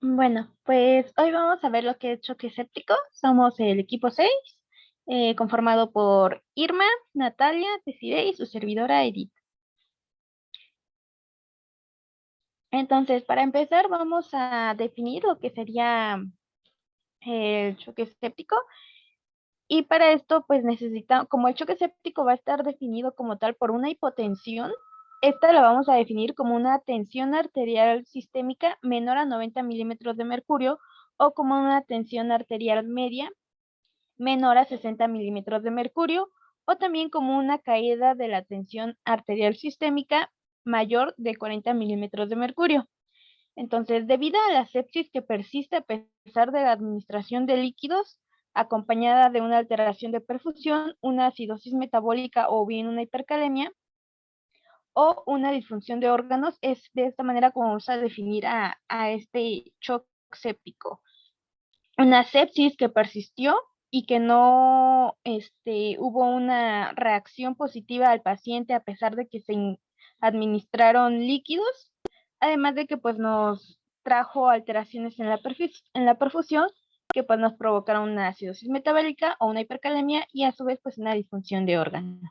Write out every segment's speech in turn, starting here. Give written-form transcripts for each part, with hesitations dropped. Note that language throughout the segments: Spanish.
Bueno, pues hoy vamos a ver lo que es choque séptico. Somos el equipo 6, conformado por Irma, Natalia, Desiree y su servidora Edith. Entonces, para empezar, vamos a definir lo que sería el choque séptico. Y para esto, pues necesitamos, como el choque séptico va a estar definido como tal por una hipotensión, esta la vamos a definir como una tensión arterial sistémica menor a 90 milímetros de mercurio o como una tensión arterial media menor a 60 milímetros de mercurio, o también como una caída de la tensión arterial sistémica mayor de 40 milímetros de mercurio. Entonces, debido a la sepsis que persiste a pesar de la administración de líquidos, acompañada de una alteración de perfusión, una acidosis metabólica o bien una hipercalemia o una disfunción de órganos, es de esta manera como vamos a definir a este shock séptico. Una sepsis que persistió y que no hubo una reacción positiva al paciente a pesar de que se administraron líquidos, además de que pues nos trajo alteraciones en la perfusión que pues nos provocaron una acidosis metabólica o una hipercalemia y a su vez pues una disfunción de órganos.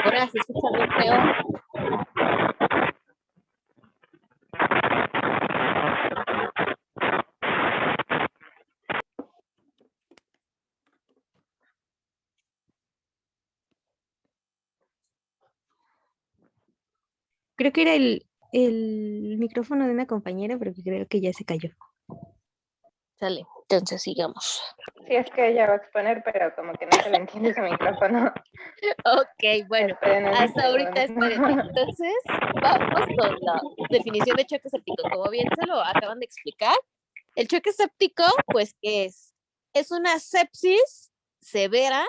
Ahora se escucha bien feo. Creo que era el micrófono de una compañera, pero que creo que ya se cayó. Sale, entonces sigamos. Sí, es que ella va a exponer, pero como que no se le entiende su micrófono. Ok, bueno, hasta ahorita espérenme. Entonces, vamos con la definición de choque séptico. Como bien se lo acaban de explicar, el choque séptico, pues, ¿qué es? Es una sepsis severa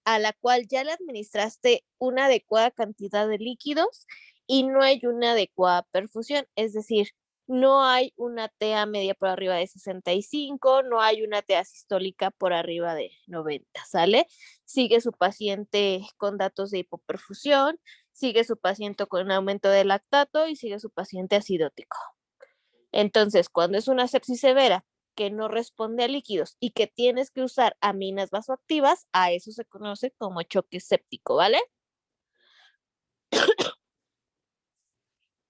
a la cual ya le administraste una adecuada cantidad de líquidos y no hay una adecuada perfusión, es decir, no hay una TA media por arriba de 65, no hay una TA sistólica por arriba de 90, ¿sale? Sigue su paciente con datos de hipoperfusión, sigue su paciente con aumento de lactato y sigue su paciente acidótico. Entonces, cuando es una sepsis severa que no responde a líquidos y que tienes que usar aminas vasoactivas, a eso se conoce como choque séptico, ¿vale?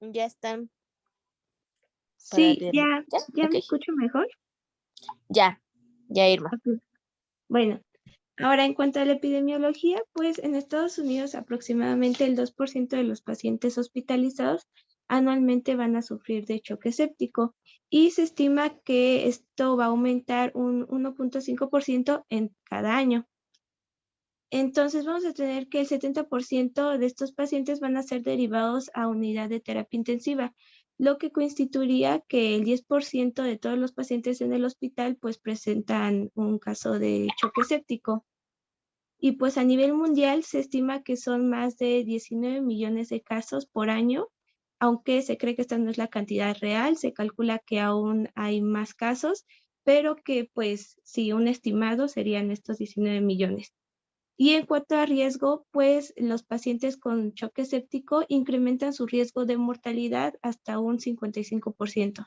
Ya están. Sí, ya Ok. me escucho mejor. Ya, Irma. Okay. Bueno, ahora en cuanto a la epidemiología, pues en Estados Unidos aproximadamente el 2% de los pacientes hospitalizados anualmente van a sufrir de choque séptico y se estima que esto va a aumentar un 1.5% en cada año. Entonces vamos a tener que el 70% de estos pacientes van a ser derivados a unidad de terapia intensiva, lo que constituiría que el 10% de todos los pacientes en el hospital pues presentan un caso de choque séptico. Y pues a nivel mundial se estima que son más de 19 millones de casos por año, aunque se cree que esta no es la cantidad real, se calcula que aún hay más casos, pero que pues sí, un estimado serían estos 19 millones. Y en cuanto a riesgo, pues los pacientes con choque séptico incrementan su riesgo de mortalidad hasta un 55%.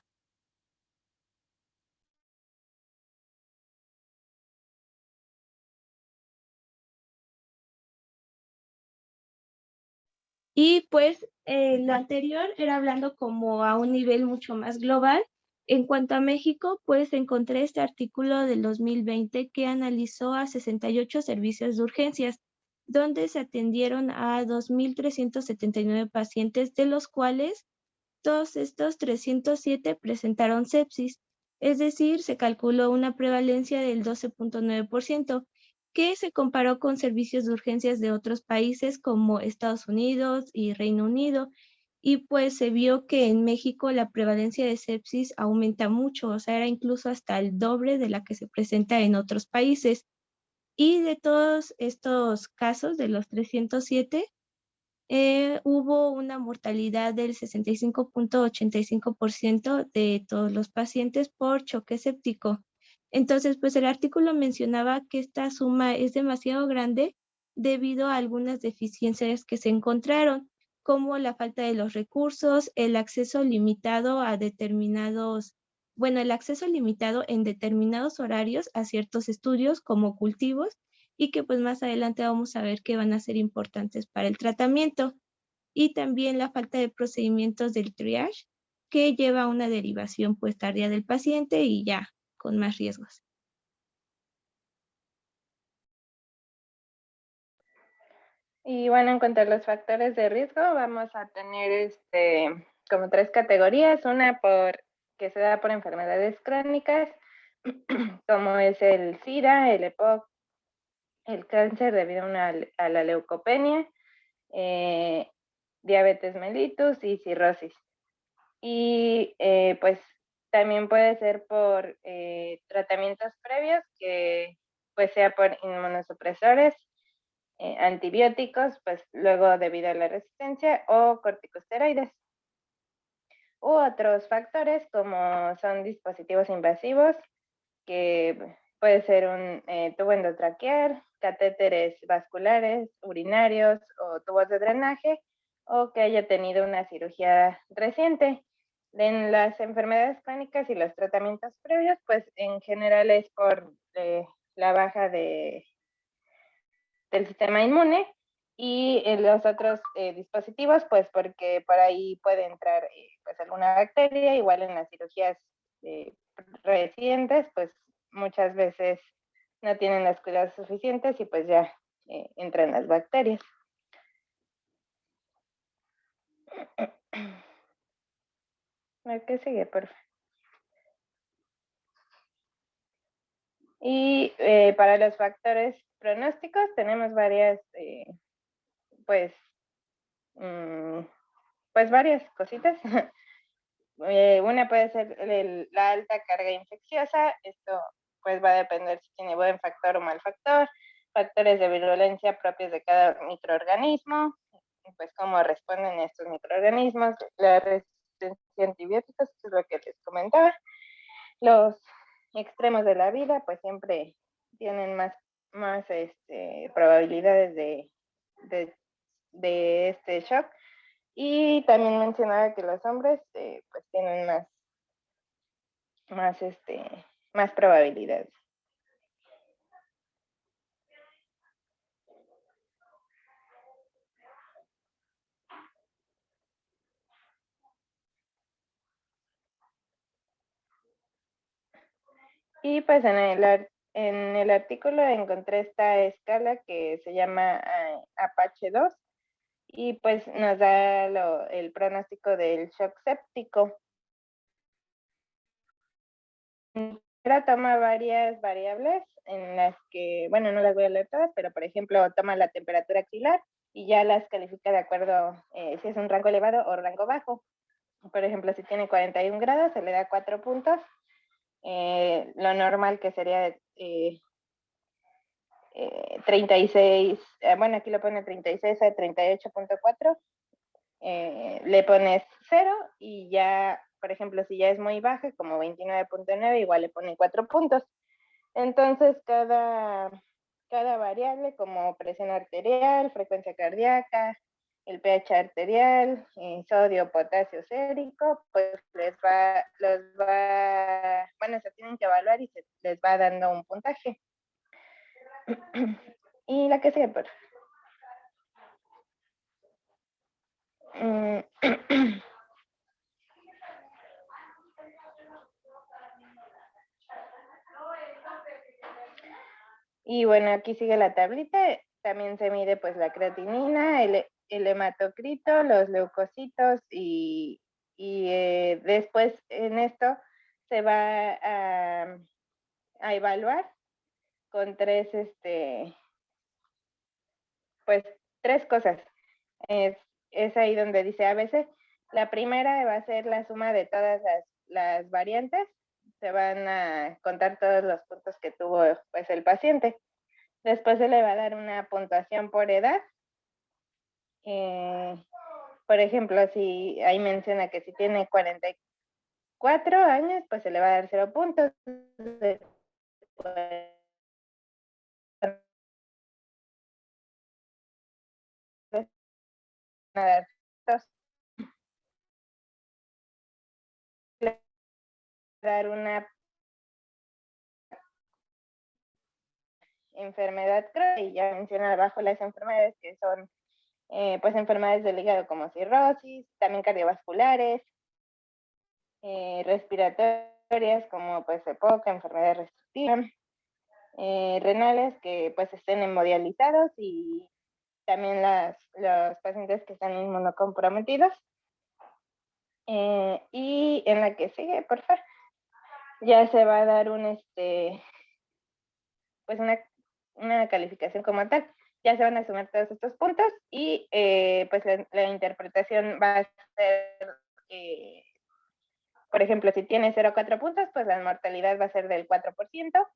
Y pues lo anterior era hablando como a un nivel mucho más global. En cuanto a México, pues encontré este artículo del 2020 que analizó a 68 servicios de urgencias, donde se atendieron a 2.379 pacientes, de los cuales todos estos 307 presentaron sepsis, es decir, se calculó una prevalencia del 12.9%, que se comparó con servicios de urgencias de otros países como Estados Unidos y Reino Unido, y pues se vio que en México la prevalencia de sepsis aumenta mucho, o sea, era incluso hasta el doble de la que se presenta en otros países. Y de todos estos casos, de los 307, hubo una mortalidad del 65.85% de todos los pacientes por choque séptico. Entonces, pues el artículo mencionaba que esta suma es demasiado grande debido a algunas deficiencias que se encontraron, como la falta de los recursos, el acceso limitado a determinados, bueno, el acceso limitado en determinados horarios a ciertos estudios como cultivos, y que pues más adelante vamos a ver que van a ser importantes para el tratamiento. Y también la falta de procedimientos del triage, que lleva a una derivación pues tardía del paciente y ya con más riesgos. Y bueno, en cuanto a los factores de riesgo, vamos a tener como 3 categorías. Una que se da por enfermedades crónicas, como es el SIDA, el EPOC, el cáncer debido a la leucopenia, diabetes mellitus y cirrosis. Y pues también puede ser por tratamientos previos, que pues sea por inmunosupresores, antibióticos, pues luego debido a la resistencia, o corticosteroides. U otros factores como son dispositivos invasivos, que puede ser un tubo endotraqueal, catéteres vasculares, urinarios o tubos de drenaje, o que haya tenido una cirugía reciente. En las enfermedades crónicas y los tratamientos previos, pues en general es por la baja del sistema inmune, y en los otros dispositivos, pues porque por ahí puede entrar pues alguna bacteria. Igual en las cirugías recientes, pues muchas veces no tienen los cuidados suficientes y pues ya entran las bacterias. ¿Qué sigue, por favor? Y para los factores pronósticos tenemos varias, pues varias cositas. Una puede ser la alta carga infecciosa. Esto pues va a depender si tiene buen factor o mal factor. Factores de virulencia propios de cada microorganismo, pues cómo responden estos microorganismos. La resistencia a antibióticos, que es lo que les comentaba. Los extremos de la vida, pues siempre tienen más probabilidades de este shock. Y también mencionaba que los hombres pues tienen más probabilidades. Y pues en el artículo encontré esta escala que se llama Apache 2, y pues nos da el pronóstico del shock séptico. Pero toma varias variables en las que, bueno, no las voy a leer todas, pero por ejemplo toma la temperatura axilar y ya las califica de acuerdo si es un rango elevado o rango bajo. Por ejemplo, si tiene 41 grados, se le da 4 puntos. Lo normal, que sería 36, bueno, aquí lo pone 36 a 38.4, le pones 0, y ya, por ejemplo, si ya es muy baja, como 29.9, igual le pone 4 puntos. Entonces, cada variable, como presión arterial, frecuencia cardíaca, el pH arterial, sodio, potasio, sérico, pues bueno, se tienen que evaluar y se les va dando un puntaje. Y la que sigue, por Y bueno, aquí sigue la tablita. También se mide pues la creatinina, el hematocrito, los leucocitos, y después en esto se va a evaluar con tres cosas. Es ahí donde dice ABC. La primera va a ser la suma de todas las variantes. Se van a contar todos los puntos que tuvo pues el paciente. Después se le va a dar una puntuación por edad. Por ejemplo, si ahí menciona que si tiene 44 años, pues se le va a dar 0 puntos. A dar una enfermedad crónica, y ya menciona abajo las enfermedades que son pues enfermedades del hígado como cirrosis, también cardiovasculares, respiratorias como pues EPOC, enfermedad restrictiva, renales que pues estén hemodializados, y también los pacientes que están inmunocomprometidos. Y en la que sigue, por favor, ya se va a dar pues una calificación como tal. Ya se van a sumar todos estos puntos y pues la interpretación va a ser, por ejemplo, si tiene 0,4 puntos, pues la mortalidad va a ser del 4%.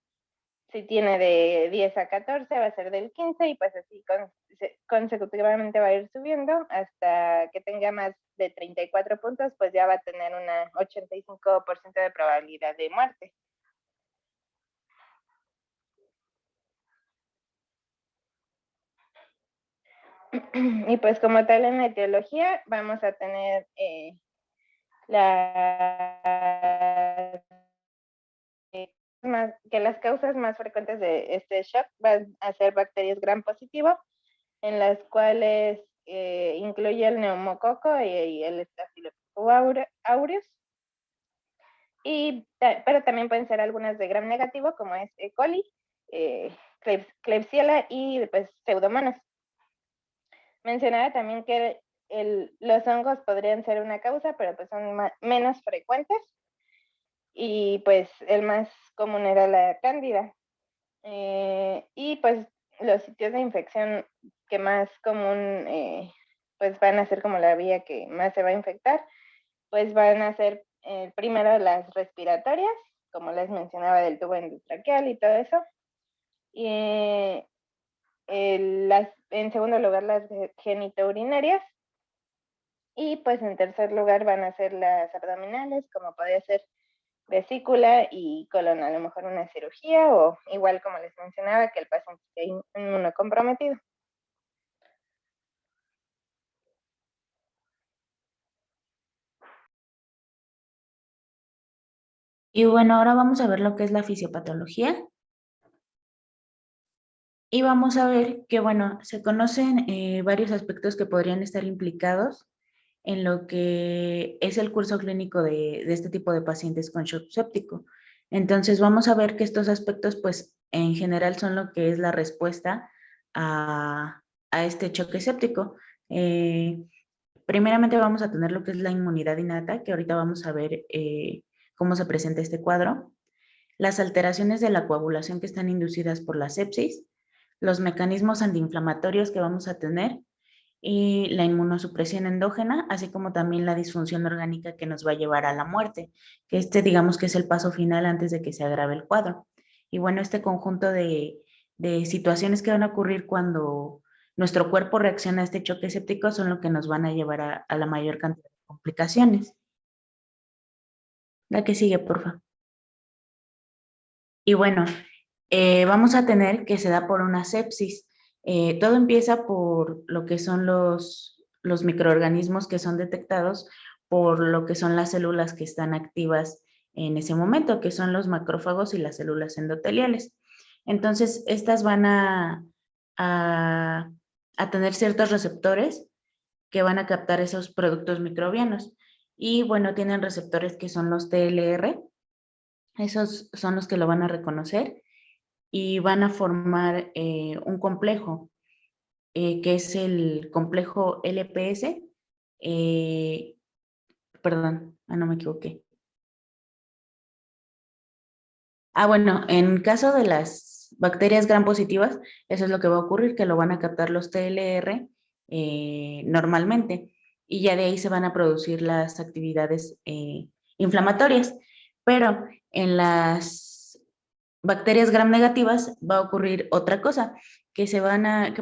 Si tiene de 10 a 14 va a ser del 15%, y pues así consecutivamente va a ir subiendo hasta que tenga más de 34 puntos, pues ya va a tener una 85% de probabilidad de muerte. Y pues como tal en la etiología vamos a tener que las causas más frecuentes de este shock van a ser bacterias gram positivo, en las cuales incluye el neumococo y el Staphylococcus aureus, pero también pueden ser algunas de gram negativo, como es E. coli, Klebsiella y pues Pseudomonas. Mencionaba también que los hongos podrían ser una causa, pero pues son menos frecuentes, y pues el más común era la cándida. Y pues los sitios de infección que más común pues van a ser como la vía que más se va a infectar, pues van a ser primero las respiratorias, como les mencionaba, del tubo endotraqueal y todo eso. Y en segundo lugar las genitourinarias, y pues en tercer lugar van a ser las abdominales, como podría ser vesícula y colon, a lo mejor una cirugía, o igual como les mencionaba, que el paciente esté inmunocomprometido. Y bueno, ahora vamos a ver lo que es la fisiopatología. Y vamos a ver que, bueno, se conocen varios aspectos que podrían estar implicados en lo que es el curso clínico de este tipo de pacientes con shock séptico. Entonces, vamos a ver que estos aspectos, pues, en general son lo que es la respuesta a este choque séptico. Primeramente vamos a tener lo que es la inmunidad innata, que ahorita vamos a ver cómo se presenta este cuadro. Las alteraciones de la coagulación que están inducidas por la sepsis, los mecanismos antiinflamatorios que vamos a tener y la inmunosupresión endógena, así como también la disfunción orgánica que nos va a llevar a la muerte, que digamos que es el paso final antes de que se agrave el cuadro. Y bueno, este conjunto de situaciones que van a ocurrir cuando nuestro cuerpo reacciona a este choque séptico son lo que nos van a llevar a la mayor cantidad de complicaciones. La que sigue, por favor. Y bueno, vamos a tener que se da por una sepsis. Todo empieza por lo que son los microorganismos que son detectados por lo que son las células que están activas en ese momento, que son los macrófagos y las células endoteliales. Entonces, estas van a tener ciertos receptores que van a captar esos productos microbianos. Y bueno, tienen receptores que son los TLR, esos son los que lo van a reconocer y van a formar un complejo, que es el complejo LPS. Perdón, no me equivoqué. Bueno, en caso de las bacterias gram positivas, eso es lo que va a ocurrir, que lo van a captar los TLR normalmente, y ya de ahí se van a producir las actividades inflamatorias. Pero en las bacterias gram negativas va a ocurrir otra cosa, que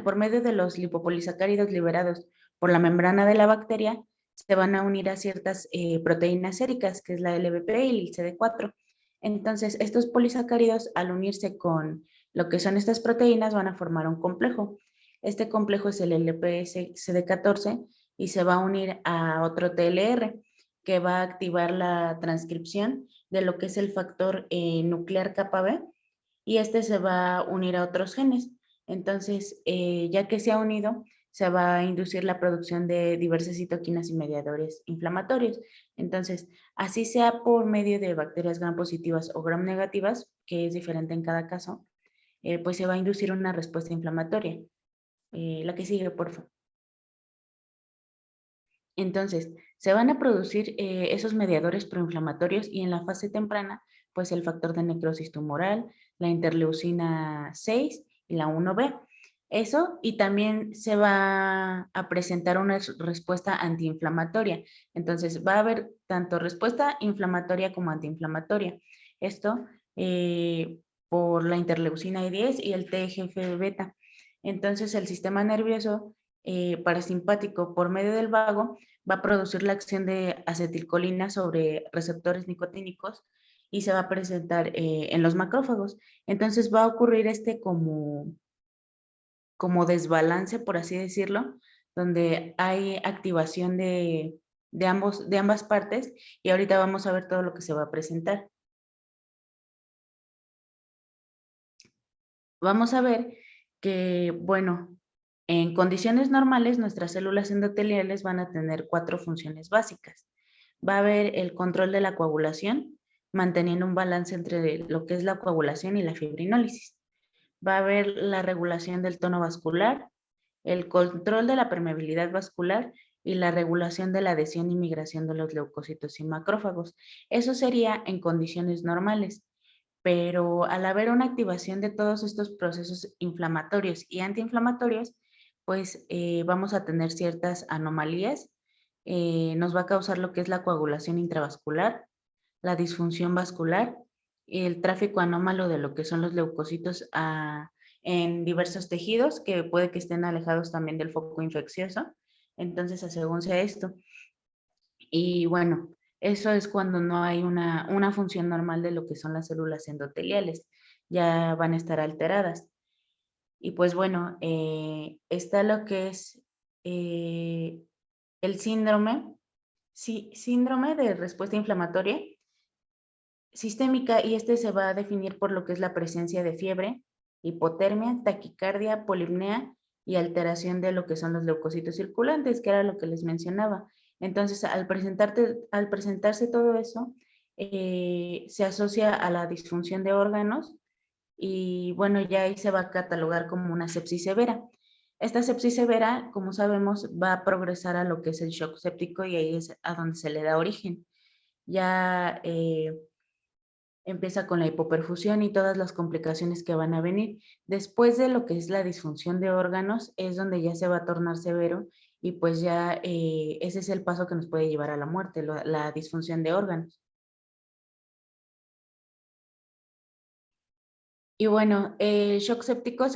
por medio de los lipopolisacáridos liberados por la membrana de la bacteria, se van a unir a ciertas proteínas séricas, que es la LBP y el CD4. Entonces, estos polisacáridos, al unirse con lo que son estas proteínas, van a formar un complejo. Este complejo es el LPS-CD14 y se va a unir a otro TLR, que va a activar la transcripción de lo que es el factor nuclear kappa B, y este se va a unir a otros genes. Entonces, ya que se ha unido, se va a inducir la producción de diversas citoquinas y mediadores inflamatorios. Entonces, así sea por medio de bacterias gram positivas o gram negativas, que es diferente en cada caso, pues se va a inducir una respuesta inflamatoria. La que sigue, por favor. Entonces, se van a producir esos mediadores proinflamatorios y en la fase temprana, pues el factor de necrosis tumoral, la interleucina 6 y la 1B. Eso, y también se va a presentar una respuesta antiinflamatoria. Entonces, va a haber tanto respuesta inflamatoria como antiinflamatoria. Esto por la interleucina 10 y el TGF-beta. Entonces, el sistema nervioso parasimpático por medio del vago va a producir la acción de acetilcolina sobre receptores nicotínicos y se va a presentar en los macrófagos. Entonces va a ocurrir como desbalance, por así decirlo, donde hay activación de ambas partes, y ahorita vamos a ver todo lo que se va a presentar. Vamos a ver que, bueno, en condiciones normales nuestras células endoteliales van a tener 4 funciones básicas. Va a haber el control de la coagulación, manteniendo un balance entre lo que es la coagulación y la fibrinólisis. Va a haber la regulación del tono vascular, el control de la permeabilidad vascular y la regulación de la adhesión y migración de los leucocitos y macrófagos. Eso sería en condiciones normales, pero al haber una activación de todos estos procesos inflamatorios y antiinflamatorios, pues vamos a tener ciertas anomalías. Nos va a causar lo que es la coagulación intravascular, la disfunción vascular, el tráfico anómalo de lo que son los leucocitos en diversos tejidos, que puede que estén alejados también del foco infeccioso. Entonces, según sea esto. Y bueno, eso es cuando no hay una función normal de lo que son las células endoteliales, ya van a estar alteradas. Y pues bueno, está lo que es el síndrome de respuesta inflamatoria sistémica, y este se va a definir por lo que es la presencia de fiebre, hipotermia, taquicardia, polipnea y alteración de lo que son los leucocitos circulantes, que era lo que les mencionaba. Entonces, al presentarse todo eso, se asocia a la disfunción de órganos y bueno, ya ahí se va a catalogar como una sepsis severa. Esta sepsis severa, como sabemos, va a progresar a lo que es el shock séptico y ahí es a donde se le da origen. Ya empieza con la hipoperfusión y todas las complicaciones que van a venir. Después de lo que es la disfunción de órganos, es donde ya se va a tornar severo y pues ya ese es el paso que nos puede llevar a la muerte, la disfunción de órganos. Y bueno, el shock séptico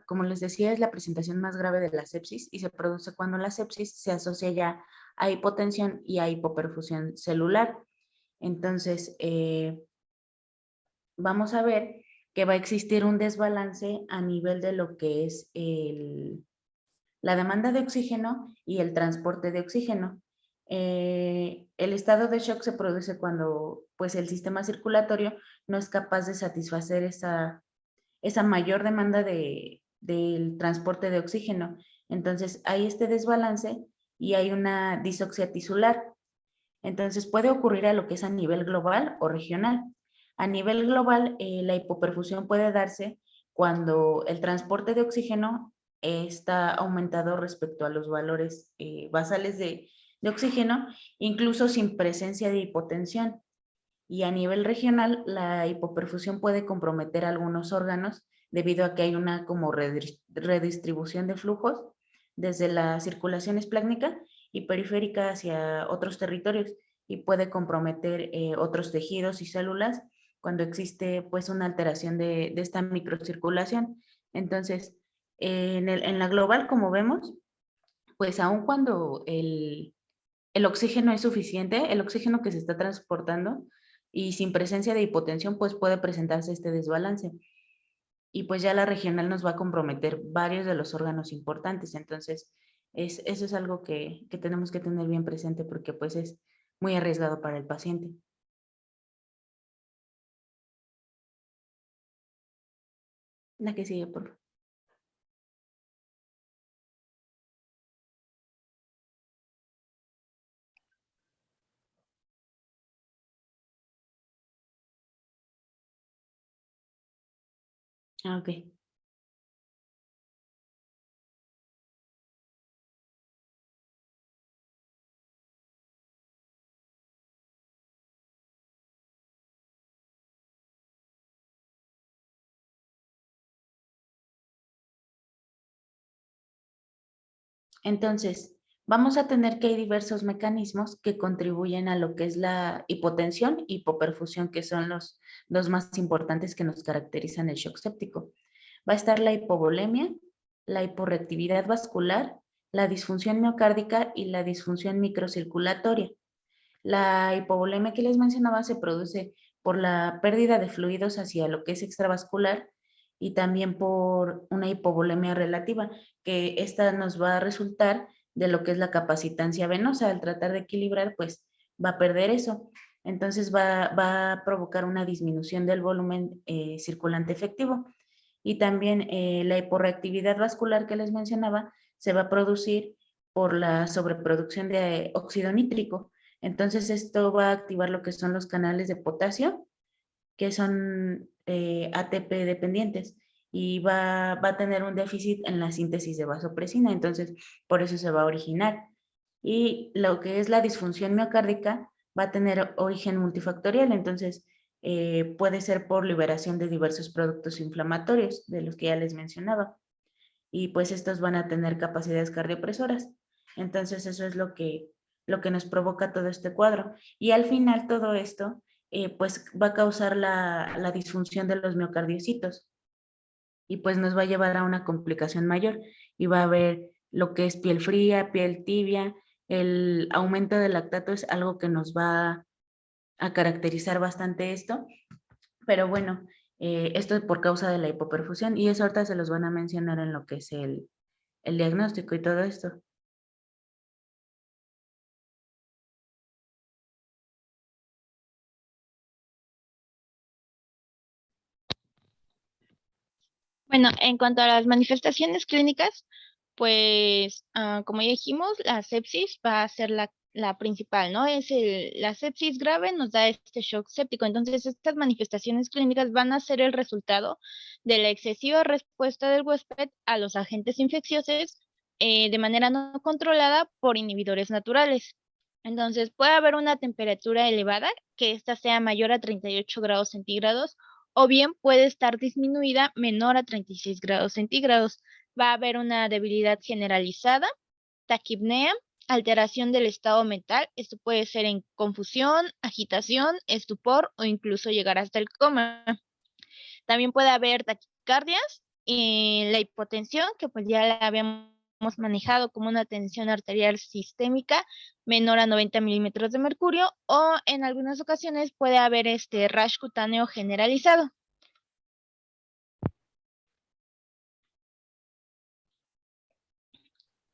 como les decía, es la presentación más grave de la sepsis y se produce cuando la sepsis se asocia ya a hipotensión y a hipoperfusión celular. Entonces, vamos a ver que va a existir un desbalance a nivel de lo que es la demanda de oxígeno y el transporte de oxígeno. El estado de shock se produce cuando pues, el sistema circulatorio no es capaz de satisfacer esa mayor demanda del transporte de oxígeno. Entonces hay este desbalance y hay una disoxia tisular. Entonces puede ocurrir a lo que es a nivel global o regional. A nivel global, la hipoperfusión puede darse cuando el transporte de oxígeno está aumentado respecto a los valores basales de oxígeno, incluso sin presencia de hipotensión. Y a nivel regional, la hipoperfusión puede comprometer algunos órganos debido a que hay una como redistribución de flujos desde la circulación esplácnica y periférica hacia otros territorios, y puede comprometer otros tejidos y células cuando existe pues una alteración de esta microcirculación. Entonces, en la global, como vemos, pues aun cuando el oxígeno es suficiente, el oxígeno que se está transportando y sin presencia de hipotensión, pues puede presentarse este desbalance. Y pues ya la regional nos va a comprometer varios de los órganos importantes. Entonces, eso es algo que tenemos que tener bien presente porque pues es muy arriesgado para el paciente. La que sigue, por favor. Ok. Entonces, vamos a tener que hay diversos mecanismos que contribuyen a lo que es la hipotensión y hipoperfusión, que son los dos más importantes que nos caracterizan el shock séptico. Va a estar la hipovolemia, la hiporreactividad vascular, la disfunción miocárdica y la disfunción microcirculatoria. La hipovolemia que les mencionaba se produce por la pérdida de fluidos hacia lo que es extravascular y también por una hipovolemia relativa, que esta nos va a resultar de lo que es la capacitancia venosa. Al tratar de equilibrar, pues va a perder eso. Entonces va a provocar una disminución del volumen circulante efectivo. Y también la hiporreactividad vascular que les mencionaba se va a producir por la sobreproducción de óxido nítrico. Entonces esto va a activar lo que son los canales de potasio, que son ATP dependientes, y va a tener un déficit en la síntesis de vasopresina, entonces por eso se va a originar. Y lo que es la disfunción miocárdica va a tener origen multifactorial, entonces puede ser por liberación de diversos productos inflamatorios, de los que ya les mencionaba, y pues estos van a tener capacidades cardiopresoras. Entonces eso es lo que nos provoca todo este cuadro. Y al final todo esto pues va a causar la disfunción de los miocardiocitos y pues nos va a llevar a una complicación mayor y va a haber lo que es piel fría, piel tibia. El aumento del lactato es algo que nos va a caracterizar bastante esto, pero bueno, esto es por causa de la hipoperfusión y eso ahorita se los van a mencionar en lo que es el diagnóstico y todo esto. Bueno, en cuanto a las manifestaciones clínicas, pues como ya dijimos, la sepsis va a ser la principal, ¿no? La sepsis grave nos da este shock séptico. Entonces, estas manifestaciones clínicas van a ser el resultado de la excesiva respuesta del huésped a los agentes infecciosos de manera no controlada por inhibidores naturales. Entonces, puede haber una temperatura elevada, que ésta sea mayor a 38 grados centígrados, o bien puede estar disminuida menor a 36 grados centígrados. Va a haber una debilidad generalizada, taquipnea, alteración del estado mental. Esto puede ser en confusión, agitación, estupor o incluso llegar hasta el coma. También puede haber taquicardias, la hipotensión, que pues ya la habíamos manejado como una tensión arterial sistémica menor a 90 milímetros de mercurio, o en algunas ocasiones puede haber este rash cutáneo generalizado.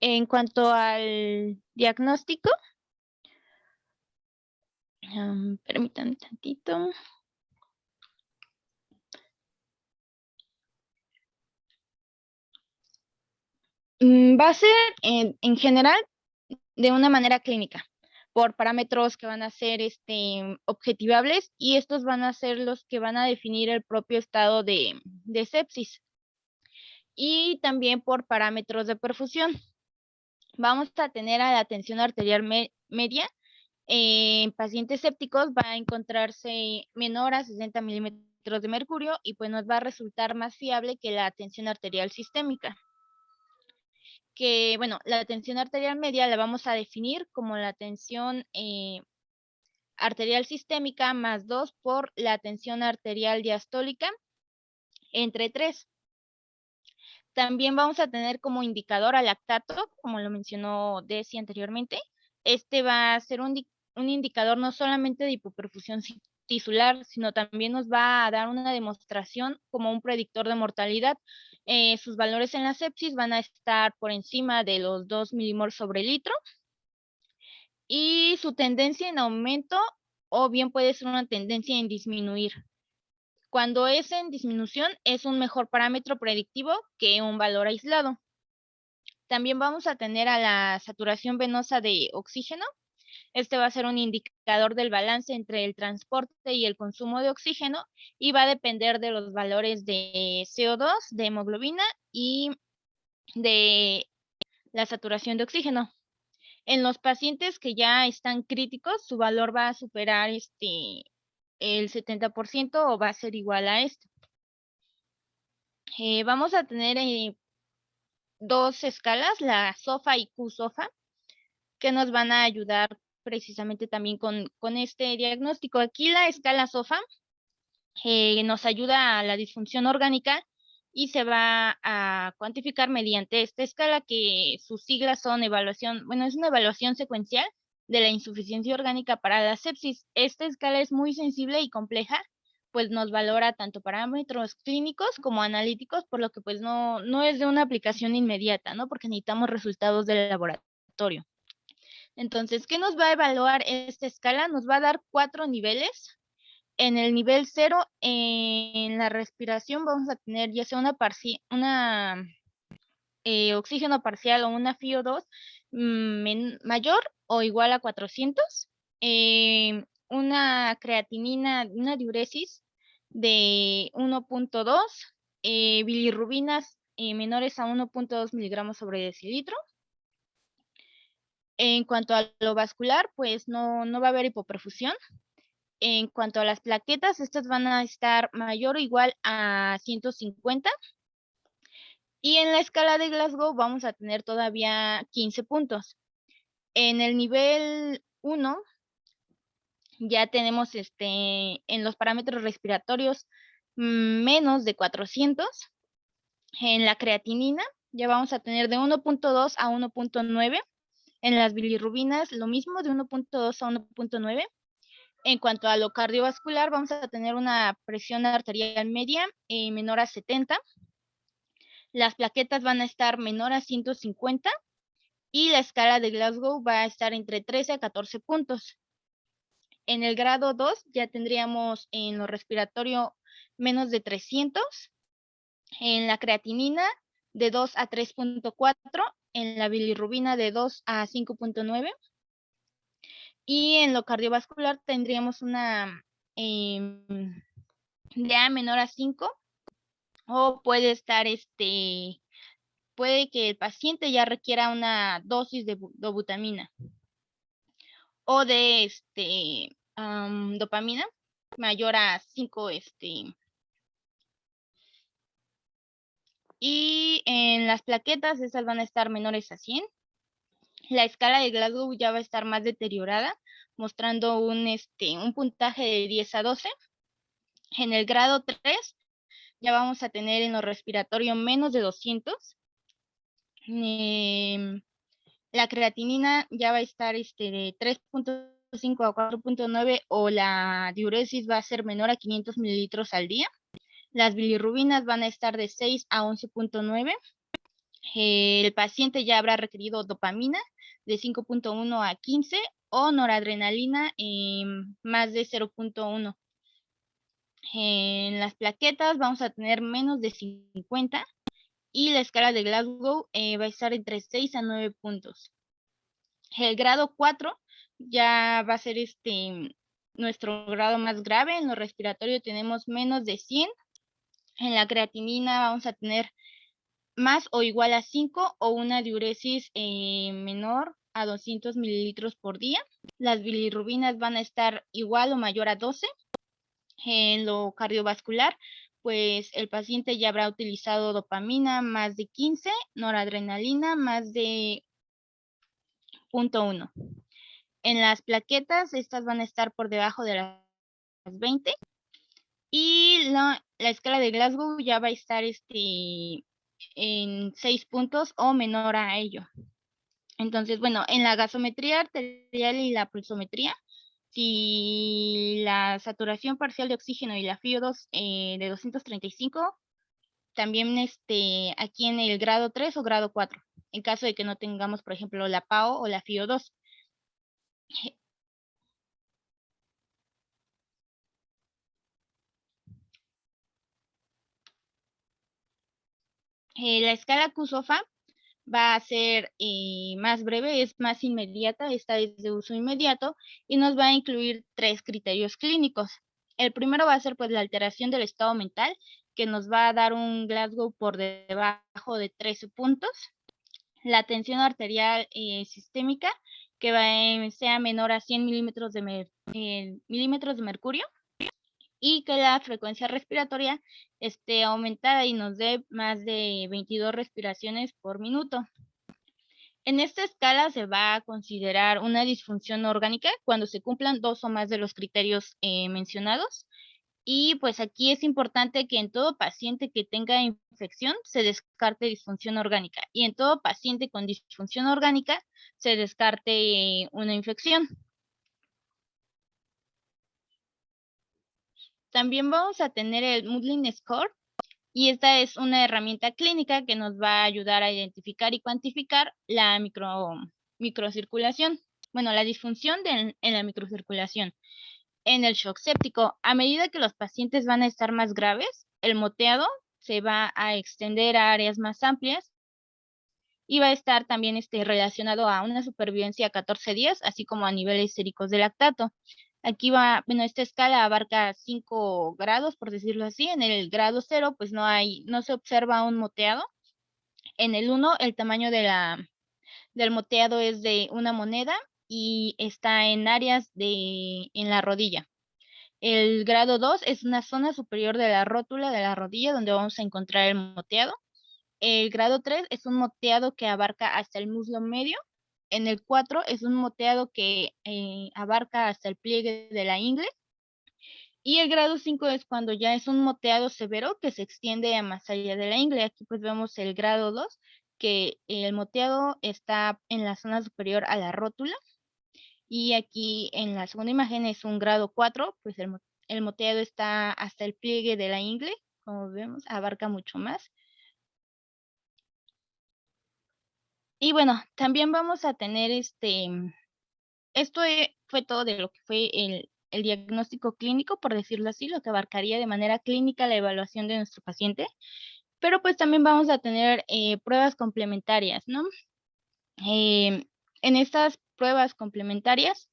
En cuanto al diagnóstico, permítanme tantito. Va a ser en general de una manera clínica, por parámetros que van a ser objetivables, y estos van a ser los que van a definir el propio estado de sepsis. Y también por parámetros de perfusión. Vamos a tener a la tensión arterial media. En pacientes sépticos va a encontrarse menor a 60 milímetros de mercurio y pues nos va a resultar más fiable que la tensión arterial sistémica. Que bueno, la tensión arterial media la vamos a definir como la tensión arterial sistémica más 2 por la tensión arterial diastólica entre 3. También vamos a tener como indicador al lactato, como lo mencionó Desi anteriormente. Este va a ser un indicador no solamente de hipoperfusión tisular, sino también nos va a dar una demostración como un predictor de mortalidad. Sus valores en la sepsis van a estar por encima de los 2 milimoles sobre litro y su tendencia en aumento o bien puede ser una tendencia en disminuir. Cuando es en disminución es un mejor parámetro predictivo que un valor aislado. También vamos a tener a la saturación venosa de oxígeno. Este va a ser un indicador del balance entre el transporte y el consumo de oxígeno y va a depender de los valores de CO2, de hemoglobina y de la saturación de oxígeno. En los pacientes que ya están críticos, su valor va a superar el 70% o va a ser igual a esto. Vamos a tener dos escalas, la SOFA y QSOFA, que nos van a ayudar precisamente también con este diagnóstico. Aquí la escala SOFA nos ayuda a la disfunción orgánica y se va a cuantificar mediante esta escala que sus siglas son evaluación, bueno, es una evaluación secuencial de la insuficiencia orgánica para la sepsis. Esta escala es muy sensible y compleja, pues nos valora tanto parámetros clínicos como analíticos, por lo que pues no es de una aplicación inmediata, ¿no? Porque necesitamos resultados del laboratorio. Entonces, ¿qué nos va a evaluar esta escala? Nos va a dar 4 niveles. En el nivel 0, en la respiración, vamos a tener ya sea una oxígeno parcial o una FiO2 mayor o igual a 400. Una creatinina, una diuresis de 1.2, bilirrubinas menores a 1.2 miligramos sobre decilitro. En cuanto a lo vascular, pues no va a haber hipoperfusión. En cuanto a las plaquetas, estas van a estar mayor o igual a 150. Y en la escala de Glasgow vamos a tener todavía 15 puntos. En el nivel 1 ya tenemos en los parámetros respiratorios menos de 400. En la creatinina ya vamos a tener de 1.2 a 1.9. En las bilirrubinas lo mismo, de 1.2 a 1.9. En cuanto a lo cardiovascular, vamos a tener una presión arterial media menor a 70. Las plaquetas van a estar menor a 150 y la escala de Glasgow va a estar entre 13 a 14 puntos. En el grado 2 ya tendríamos en lo respiratorio menos de 300, en la creatinina de 2 a 3.4, en la bilirrubina de 2 a 5.9 y en lo cardiovascular tendríamos una DA menor a 5 o puede estar puede que el paciente ya requiera una dosis de dobutamina o de dopamina mayor a 5 y en las plaquetas esas van a estar menores a 100. La escala de Glasgow ya va a estar más deteriorada, mostrando un puntaje de 10 a 12. En el grado 3 ya vamos a tener en lo respiratorio menos de 200. La creatinina ya va a estar de 3.5 a 4.9 o la diuresis va a ser menor a 500 mililitros al día. Las bilirrubinas van a estar de 6 a 11.9. El paciente ya habrá requerido dopamina de 5.1 a 15 o noradrenalina más de 0.1. En las plaquetas vamos a tener menos de 50 y la escala de Glasgow va a estar entre 6 a 9 puntos. El grado 4 ya va a ser nuestro grado más grave. En lo respiratorio tenemos menos de 100. En la creatinina vamos a tener más o igual a 5 o una diuresis menor a 200 mililitros por día. Las bilirrubinas van a estar igual o mayor a 12. En lo cardiovascular, pues el paciente ya habrá utilizado dopamina más de 15, noradrenalina más de 0.1. En las plaquetas, estas van a estar por debajo de las 20. Y la escala de Glasgow ya va a estar en 6 puntos o menor a ello. Entonces, bueno, en la gasometría arterial y la pulsometría, si la saturación parcial de oxígeno y la FiO2 de 235, también aquí en el grado 3 o grado 4, en caso de que no tengamos, por ejemplo, la PAO o la FiO2. La escala QSOFA va a ser más breve, es más inmediata, esta es de uso inmediato y nos va a incluir 3 criterios clínicos. El primero va a ser pues la alteración del estado mental, que nos va a dar un Glasgow por debajo de 13 puntos. La tensión arterial sistémica, que sea menor a 100 milímetros de mercurio, y que la frecuencia respiratoria esté aumentada y nos dé más de 22 respiraciones por minuto. En esta escala se va a considerar una disfunción orgánica cuando se cumplan 2 o más de los criterios mencionados. Y pues aquí es importante que en todo paciente que tenga infección se descarte disfunción orgánica y en todo paciente con disfunción orgánica se descarte una infección. También vamos a tener el Moodlin Score, y esta es una herramienta clínica que nos va a ayudar a identificar y cuantificar la microcirculación. Bueno, la disfunción en la microcirculación. En el shock séptico, a medida que los pacientes van a estar más graves, el moteado se va a extender a áreas más amplias y va a estar también relacionado a una supervivencia a 14 días, así como a niveles séricos de lactato. Aquí esta escala abarca 5 grados, por decirlo así. En el grado 0, pues no se observa un moteado. En el 1, el tamaño del moteado es de una moneda y está en áreas en la rodilla. El grado 2 es una zona superior de la rótula de la rodilla donde vamos a encontrar el moteado. El grado 3 es un moteado que abarca hasta el muslo medio. En el 4 es un moteado que abarca hasta el pliegue de la ingle. Y el grado 5 es cuando ya es un moteado severo que se extiende a más allá de la ingle. Aquí pues vemos el grado 2, que el moteado está en la zona superior a la rótula. Y aquí en la segunda imagen es un grado 4, pues el moteado está hasta el pliegue de la ingle, como vemos, abarca mucho más. Y bueno, también vamos a tener esto fue todo de lo que fue el diagnóstico clínico, por decirlo así, lo que abarcaría de manera clínica la evaluación de nuestro paciente. Pero pues también vamos a tener pruebas complementarias, ¿no? En estas pruebas complementarias,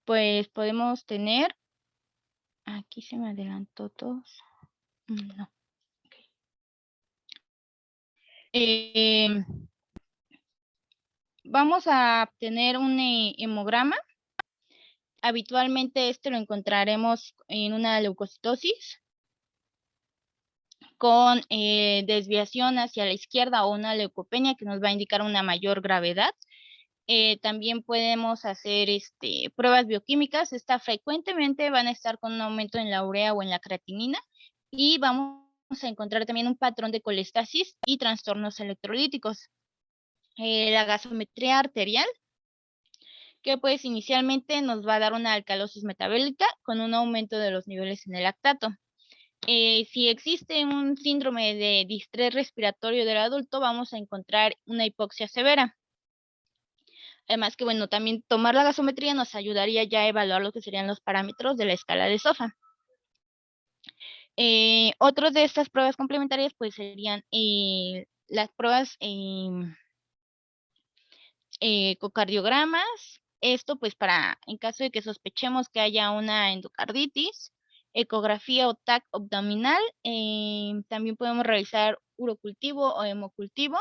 pues podemos tener, aquí se me adelantó todos, no. Vamos a tener un hemograma. Habitualmente lo encontraremos en una leucocitosis con desviación hacia la izquierda o una leucopenia que nos va a indicar una mayor gravedad. También podemos hacer pruebas bioquímicas. Frecuentemente van a estar con un aumento en la urea o en la creatinina y vamos a encontrar también un patrón de colestasis y trastornos electrolíticos. La gasometría arterial, que pues inicialmente nos va a dar una alcalosis metabólica con un aumento de los niveles en el lactato. Si existe un síndrome de distrés respiratorio del adulto, vamos a encontrar una hipoxia severa. Además que, bueno, también tomar la gasometría nos ayudaría ya a evaluar lo que serían los parámetros de la escala de SOFA. Otros de estas pruebas complementarias pues serían las pruebas ecocardiogramas. Esto pues en caso de que sospechemos que haya una endocarditis, ecografía o TAC abdominal. También podemos realizar urocultivo o hemocultivo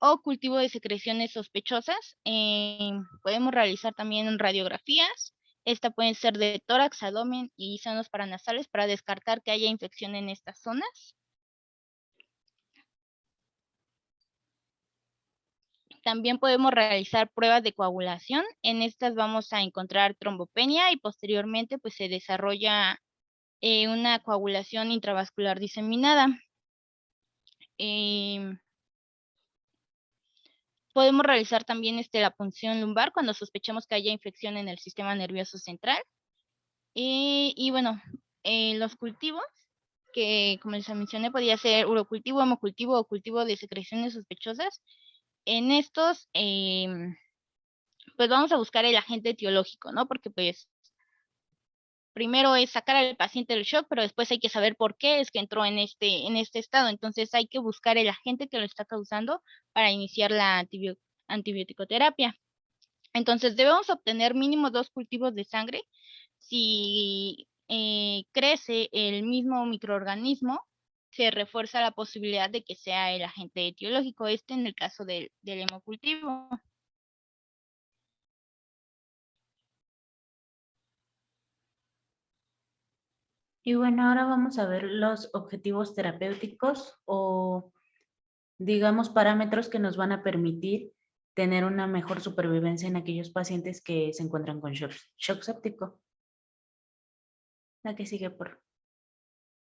o cultivo de secreciones sospechosas. Podemos realizar también radiografías. Esta pueden ser de tórax, abdomen y senos paranasales para descartar que haya infección en estas zonas. También podemos realizar pruebas de coagulación. En estas vamos a encontrar trombopenia y posteriormente pues se desarrolla una coagulación intravascular diseminada. Podemos realizar también la punción lumbar cuando sospechamos que haya infección en el sistema nervioso central. Y bueno, los cultivos, que como les mencioné, podía ser urocultivo, hemocultivo o cultivo de secreciones sospechosas. En estos, pues vamos a buscar el agente etiológico, ¿no? Porque pues primero es sacar al paciente del shock, pero después hay que saber por qué es que entró en este estado. Entonces hay que buscar el agente que lo está causando para iniciar la antibiótico-terapia. Entonces debemos obtener mínimo 2 cultivos de sangre. Si crece el mismo microorganismo, se refuerza la posibilidad de que sea el agente etiológico, en el caso del hemocultivo. Y bueno, ahora vamos a ver los objetivos terapéuticos o, digamos, parámetros que nos van a permitir tener una mejor supervivencia en aquellos pacientes que se encuentran con shock séptico. La que sigue, por.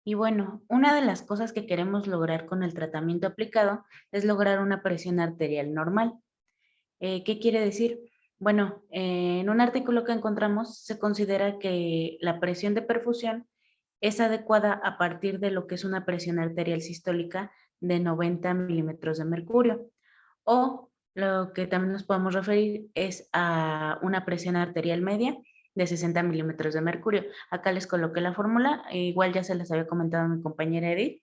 Y bueno, una de las cosas que queremos lograr con el tratamiento aplicado es lograr una presión arterial normal. ¿Qué quiere decir? Bueno, en un artículo que encontramos se considera que la presión de perfusión es adecuada a partir de lo que es una presión arterial sistólica de 90 milímetros de mercurio, o lo que también nos podemos referir es a una presión arterial media de 60 milímetros de mercurio. Acá les coloqué la fórmula, igual ya se las había comentado a mi compañera Edith,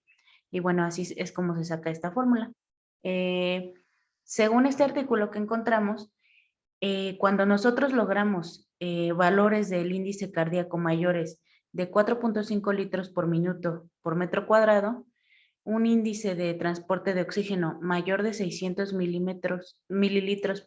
y bueno, así es como se saca esta fórmula. Según este artículo que encontramos, cuando nosotros logramos valores del índice cardíaco mayores de 4.5 litros por minuto por metro cuadrado, un índice de transporte de oxígeno mayor de 600 mililitros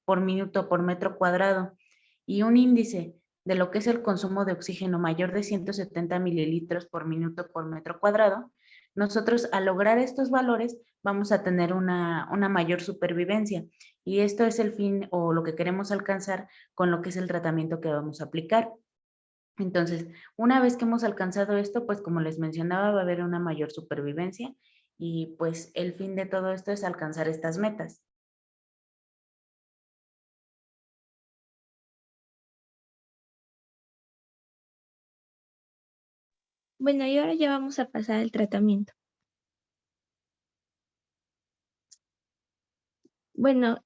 por minuto por metro cuadrado y un índice de lo que es el consumo de oxígeno mayor de 170 mililitros por minuto por metro cuadrado, nosotros al lograr estos valores vamos a tener una mayor supervivencia y esto es el fin o lo que queremos alcanzar con lo que es el tratamiento que vamos a aplicar. Entonces, una vez que hemos alcanzado esto, pues como les mencionaba, va a haber una mayor supervivencia y pues el fin de todo esto es alcanzar estas metas. Bueno, y ahora ya vamos a pasar al tratamiento. Bueno,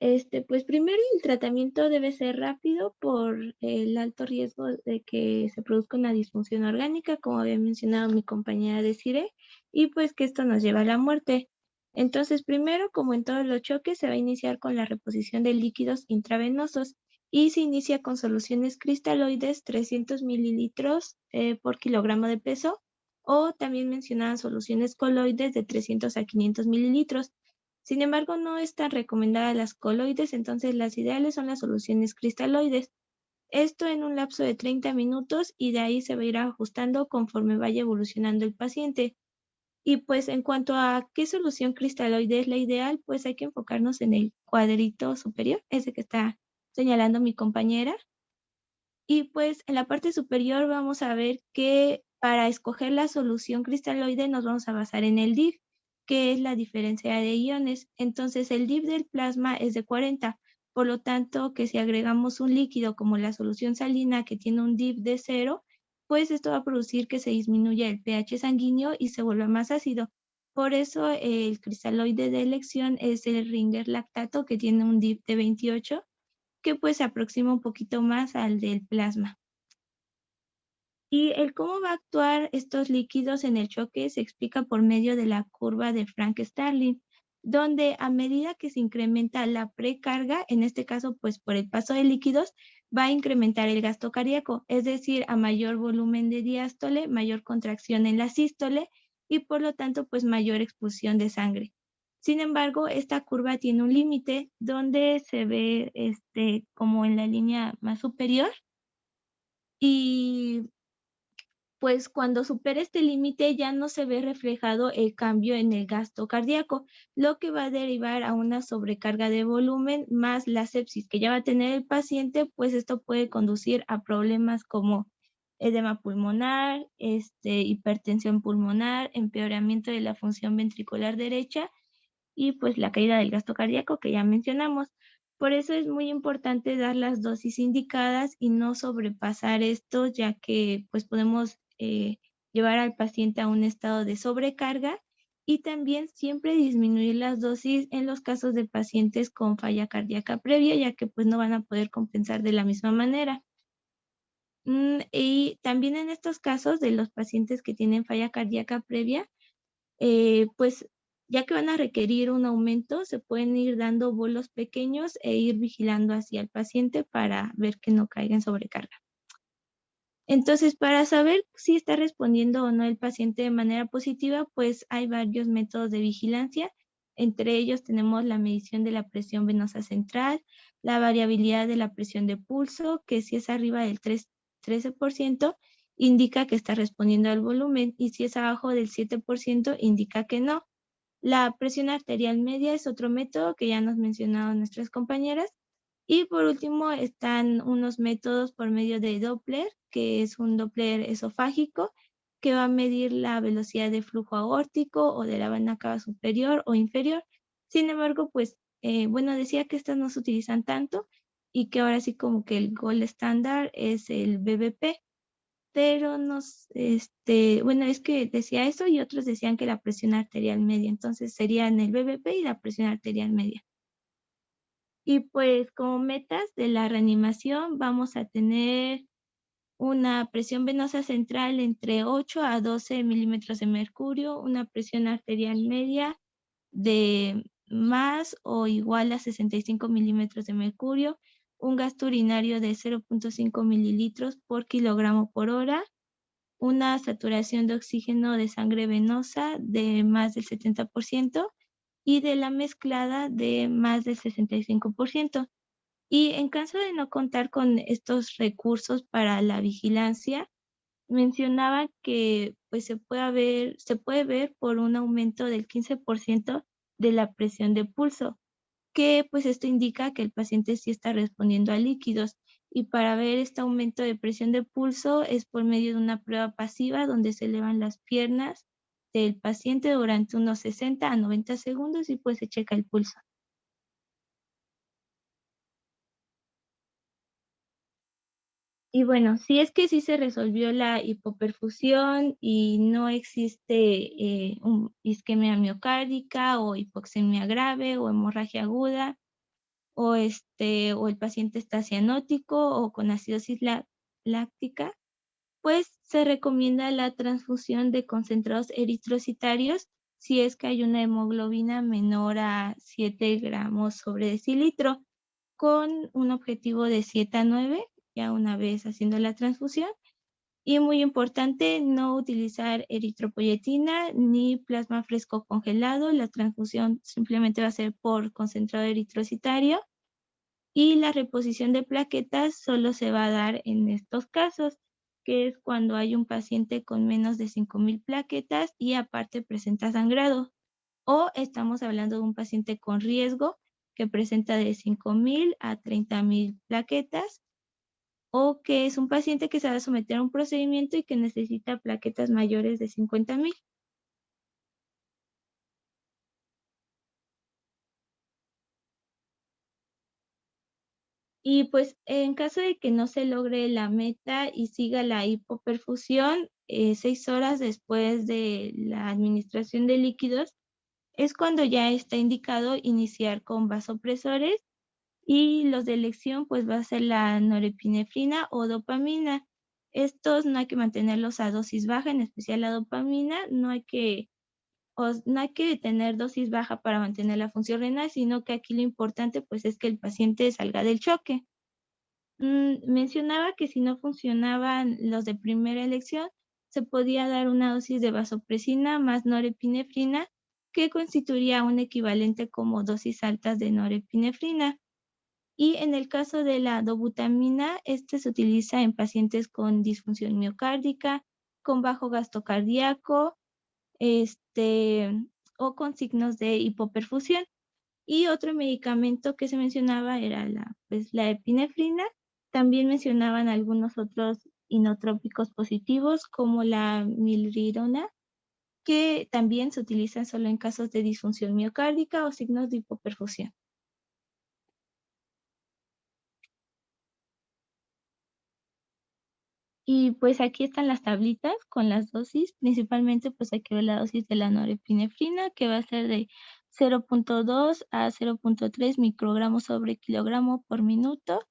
pues primero el tratamiento debe ser rápido por el alto riesgo de que se produzca una disfunción orgánica, como había mencionado mi compañera Desiree, y pues que esto nos lleva a la muerte. Entonces, primero, como en todos los choques, se va a iniciar con la reposición de líquidos intravenosos y se inicia con soluciones cristaloides 300 mililitros por kilogramo de peso, o también mencionaban soluciones coloides de 300 a 500 mililitros. Sin embargo, no están recomendadas las coloides, entonces las ideales son las soluciones cristaloides. Esto en un lapso de 30 minutos y de ahí se va a ir ajustando conforme vaya evolucionando el paciente. Y pues en cuanto a qué solución cristaloide es la ideal, pues hay que enfocarnos en el cuadrito superior, ese que está señalando mi compañera. Y pues en la parte superior vamos a ver que para escoger la solución cristaloide nos vamos a basar en el DIF, que es la diferencia de iones. Entonces el DIF del plasma es de 40, por lo tanto que si agregamos un líquido como la solución salina que tiene un DIF de 0, pues esto va a producir que se disminuya el pH sanguíneo y se vuelva más ácido. Por eso el cristaloide de elección es el Ringer lactato que tiene un DIF de 28, que pues se aproxima un poquito más al del plasma. Y el cómo va a actuar estos líquidos en el choque se explica por medio de la curva de Frank-Starling, donde a medida que se incrementa la precarga, en este caso pues por el paso de líquidos, va a incrementar el gasto cardíaco, es decir, a mayor volumen de diástole, mayor contracción en la sístole y por lo tanto pues mayor expulsión de sangre. Sin embargo, esta curva tiene un límite donde se ve como en la línea más superior y pues cuando supera este límite ya no se ve reflejado el cambio en el gasto cardíaco, lo que va a derivar a una sobrecarga de volumen más la sepsis que ya va a tener el paciente, pues esto puede conducir a problemas como edema pulmonar, hipertensión pulmonar, empeoramiento de la función ventricular derecha y pues la caída del gasto cardíaco que ya mencionamos. Por eso es muy importante dar las dosis indicadas y no sobrepasar esto, ya que pues podemos llevar al paciente a un estado de sobrecarga, y también siempre disminuir las dosis en los casos de pacientes con falla cardíaca previa, ya que pues no van a poder compensar de la misma manera. Y también en estos casos de los pacientes que tienen falla cardíaca previa, pues ya que van a requerir un aumento, se pueden ir dando bolos pequeños e ir vigilando hacia el paciente para ver que no caiga en sobrecarga. Entonces, para saber si está respondiendo o no el paciente de manera positiva, pues hay varios métodos de vigilancia. Entre ellos tenemos la medición de la presión venosa central, la variabilidad de la presión de pulso, que si es arriba del 13%, indica que está respondiendo al volumen, y si es abajo del 7%, indica que no. La presión arterial media es otro método que ya nos mencionaron nuestras compañeras. Y por último están unos métodos por medio de Doppler, que es un Doppler esofágico, que va a medir la velocidad de flujo aórtico o de la vena cava superior o inferior. Sin embargo, pues, bueno, decía que estas no se utilizan tanto y que ahora sí como que el gold estándar es el BBP, pero bueno, es que decía eso y otros decían que la presión arterial media, entonces serían el BBP y la presión arterial media. Y pues como metas de la reanimación vamos a tener una presión venosa central entre 8 a 12 milímetros de mercurio, una presión arterial media de más o igual a 65 milímetros de mercurio, un gasto urinario de 0.5 mililitros por kilogramo por hora, una saturación de oxígeno de sangre venosa de más del 70% y de la mezclada de más del 65%. Y en caso de no contar con estos recursos para la vigilancia, mencionaba que pues se puede ver por un aumento del 15% de la presión de pulso, que pues esto indica que el paciente sí está respondiendo a líquidos. Y para ver este aumento de presión de pulso es por medio de una prueba pasiva donde se elevan las piernas del paciente durante unos 60 a 90 segundos y pues se checa el pulso. Y bueno, si es que sí se resolvió la hipoperfusión y no existe isquemia miocárdica o hipoxemia grave o hemorragia aguda, o el paciente está cianótico o con acidosis láctica, pues se recomienda la transfusión de concentrados eritrocitarios si es que hay una hemoglobina menor a 7 gramos sobre decilitro, con un objetivo de 7 a 9, ya una vez haciendo la transfusión. Y muy importante, no utilizar eritropoyetina ni plasma fresco congelado. La transfusión simplemente va a ser por concentrado eritrocitario. Y la reposición de plaquetas solo se va a dar en estos casos, que es cuando hay un paciente con menos de 5,000 plaquetas y aparte presenta sangrado. O estamos hablando de un paciente con riesgo que presenta de 5,000 a 30,000 plaquetas, o que es un paciente que se va a someter a un procedimiento y que necesita plaquetas mayores de 50,000. Y pues en caso de que no se logre la meta y siga la hipoperfusión, 6 horas después de la administración de líquidos, es cuando ya está indicado iniciar con vasopresores, y los de elección pues va a ser la norepinefrina o dopamina. Estos no hay que mantenerlos a dosis baja, en especial la dopamina, no hay que tener dosis baja para mantener la función renal, sino que aquí lo importante pues es que el paciente salga del choque. Mencionaba que si no funcionaban los de primera elección, se podía dar una dosis de vasopresina más norepinefrina, que constituiría un equivalente como dosis altas de norepinefrina. Y en el caso de la dobutamina, este se utiliza en pacientes con disfunción miocárdica, con bajo gasto cardíaco, o con signos de hipoperfusión. Y otro medicamento que se mencionaba era la epinefrina. También mencionaban algunos otros inotrópicos positivos como la milrirona, que también se utilizan solo en casos de disfunción miocárdica o signos de hipoperfusión. Y pues aquí están las tablitas con las dosis. Principalmente pues hay que ver la dosis de la norepinefrina, que va a ser de 0.2 a 0.3 microgramos sobre kilogramo por minuto.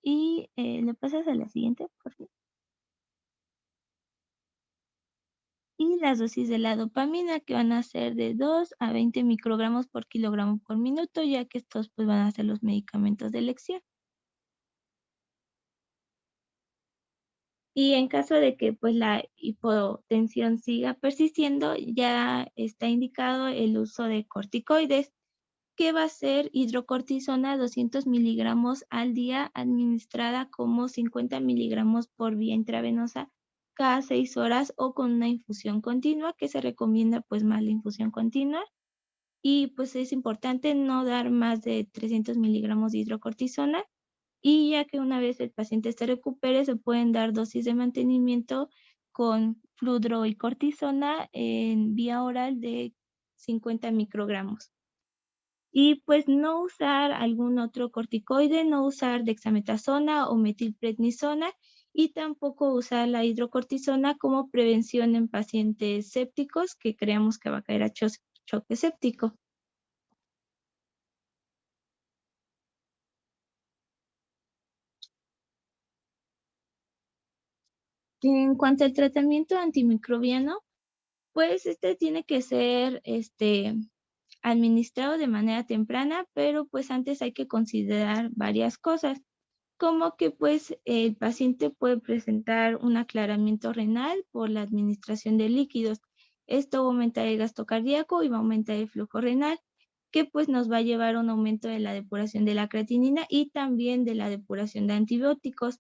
Y le pasas a la siguiente, por favor. Y las dosis de la dopamina, que van a ser de 2 a 20 microgramos por kilogramo por minuto, ya que estos pues van a ser los medicamentos de elección. Y en caso de que pues la hipotensión siga persistiendo, ya está indicado el uso de corticoides, que va a ser hidrocortisona 200 miligramos al día, administrada como 50 miligramos por vía intravenosa cada 6 horas o con una infusión continua, que se recomienda pues más la infusión continua. Y pues es importante no dar más de 300 miligramos de hidrocortisona, y ya que una vez el paciente se recupere, se pueden dar dosis de mantenimiento con fludro y cortisona en vía oral de 50 microgramos. Y pues no usar algún otro corticoide, no usar dexametasona o metilprednisona, y tampoco usar la hidrocortisona como prevención en pacientes sépticos que creamos que va a caer a choque séptico. En cuanto al tratamiento antimicrobiano, pues este tiene que ser administrado de manera temprana, pero pues antes hay que considerar varias cosas, como que pues el paciente puede presentar un aclaramiento renal por la administración de líquidos. Esto va a aumentar el gasto cardíaco y va a aumentar el flujo renal, que pues nos va a llevar a un aumento de la depuración de la creatinina y también de la depuración de antibióticos.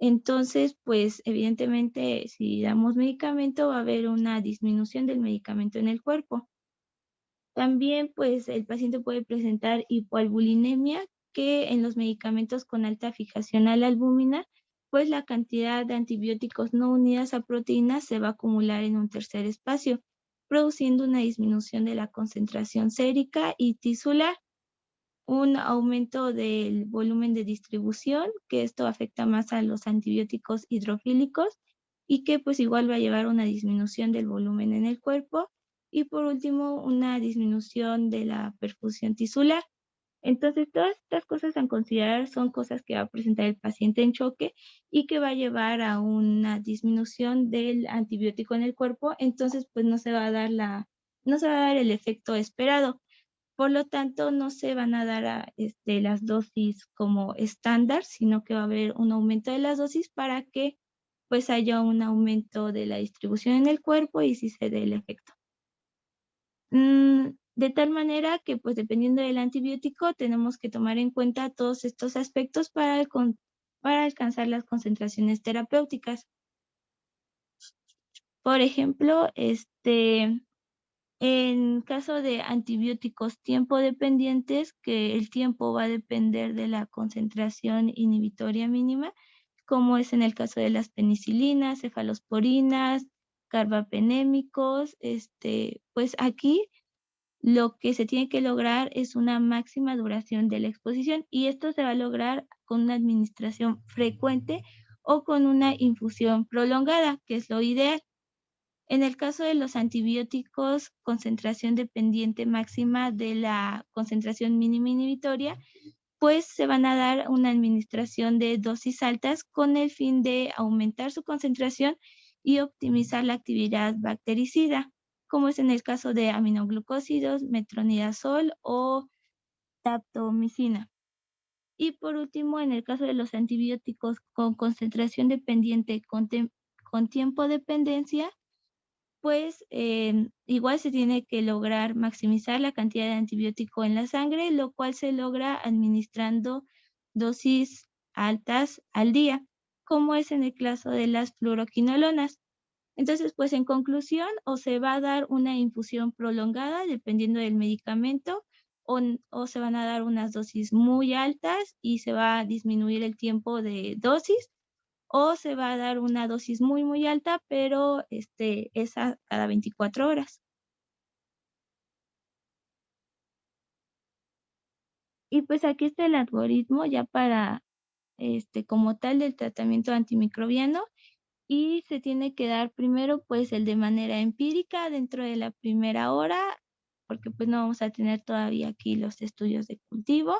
Entonces, pues evidentemente si damos medicamento va a haber una disminución del medicamento en el cuerpo. También, pues, el paciente puede presentar hipoalbuminemia, que en los medicamentos con alta fijación a la albúmina, pues la cantidad de antibióticos no unidas a proteínas se va a acumular en un tercer espacio, produciendo una disminución de la concentración sérica y tisular, un aumento del volumen de distribución, que esto afecta más a los antibióticos hidrofílicos y que pues igual va a llevar a una disminución del volumen en el cuerpo, y por último una disminución de la perfusión tisular. Entonces todas estas cosas a considerar son cosas que va a presentar el paciente en choque y que va a llevar a una disminución del antibiótico en el cuerpo. Entonces pues no se va a dar el efecto esperado. Por lo tanto, no se van a dar las dosis como estándar, sino que va a haber un aumento de las dosis para que pues haya un aumento de la distribución en el cuerpo y sí se dé el efecto. De tal manera que pues dependiendo del antibiótico tenemos que tomar en cuenta todos estos aspectos para alcanzar las concentraciones terapéuticas. Por ejemplo, en caso de antibióticos tiempo dependientes, que el tiempo va a depender de la concentración inhibitoria mínima, como es en el caso de las penicilinas, cefalosporinas, carbapenémicos, pues aquí lo que se tiene que lograr es una máxima duración de la exposición, y esto se va a lograr con una administración frecuente o con una infusión prolongada, que es lo ideal. En el caso de los antibióticos, concentración dependiente máxima de la concentración mínima inhibitoria, pues se van a dar una administración de dosis altas con el fin de aumentar su concentración y optimizar la actividad bactericida, como es en el caso de aminoglucósidos, metronidazol o daptomicina. Y por último, en el caso de los antibióticos con concentración dependiente con tiempo dependencia, pues igual se tiene que lograr maximizar la cantidad de antibiótico en la sangre, lo cual se logra administrando dosis altas al día, como es en el caso de las fluoroquinolonas. Entonces, pues en conclusión, o se va a dar una infusión prolongada dependiendo del medicamento, o se van a dar unas dosis muy altas y se va a disminuir el tiempo de dosis, o se va a dar una dosis muy, muy alta, pero esa cada 24 horas. Y pues aquí está el algoritmo ya para, como tal del tratamiento antimicrobiano, y se tiene que dar primero pues el de manera empírica dentro de la primera hora, porque pues no vamos a tener todavía aquí los estudios de cultivo.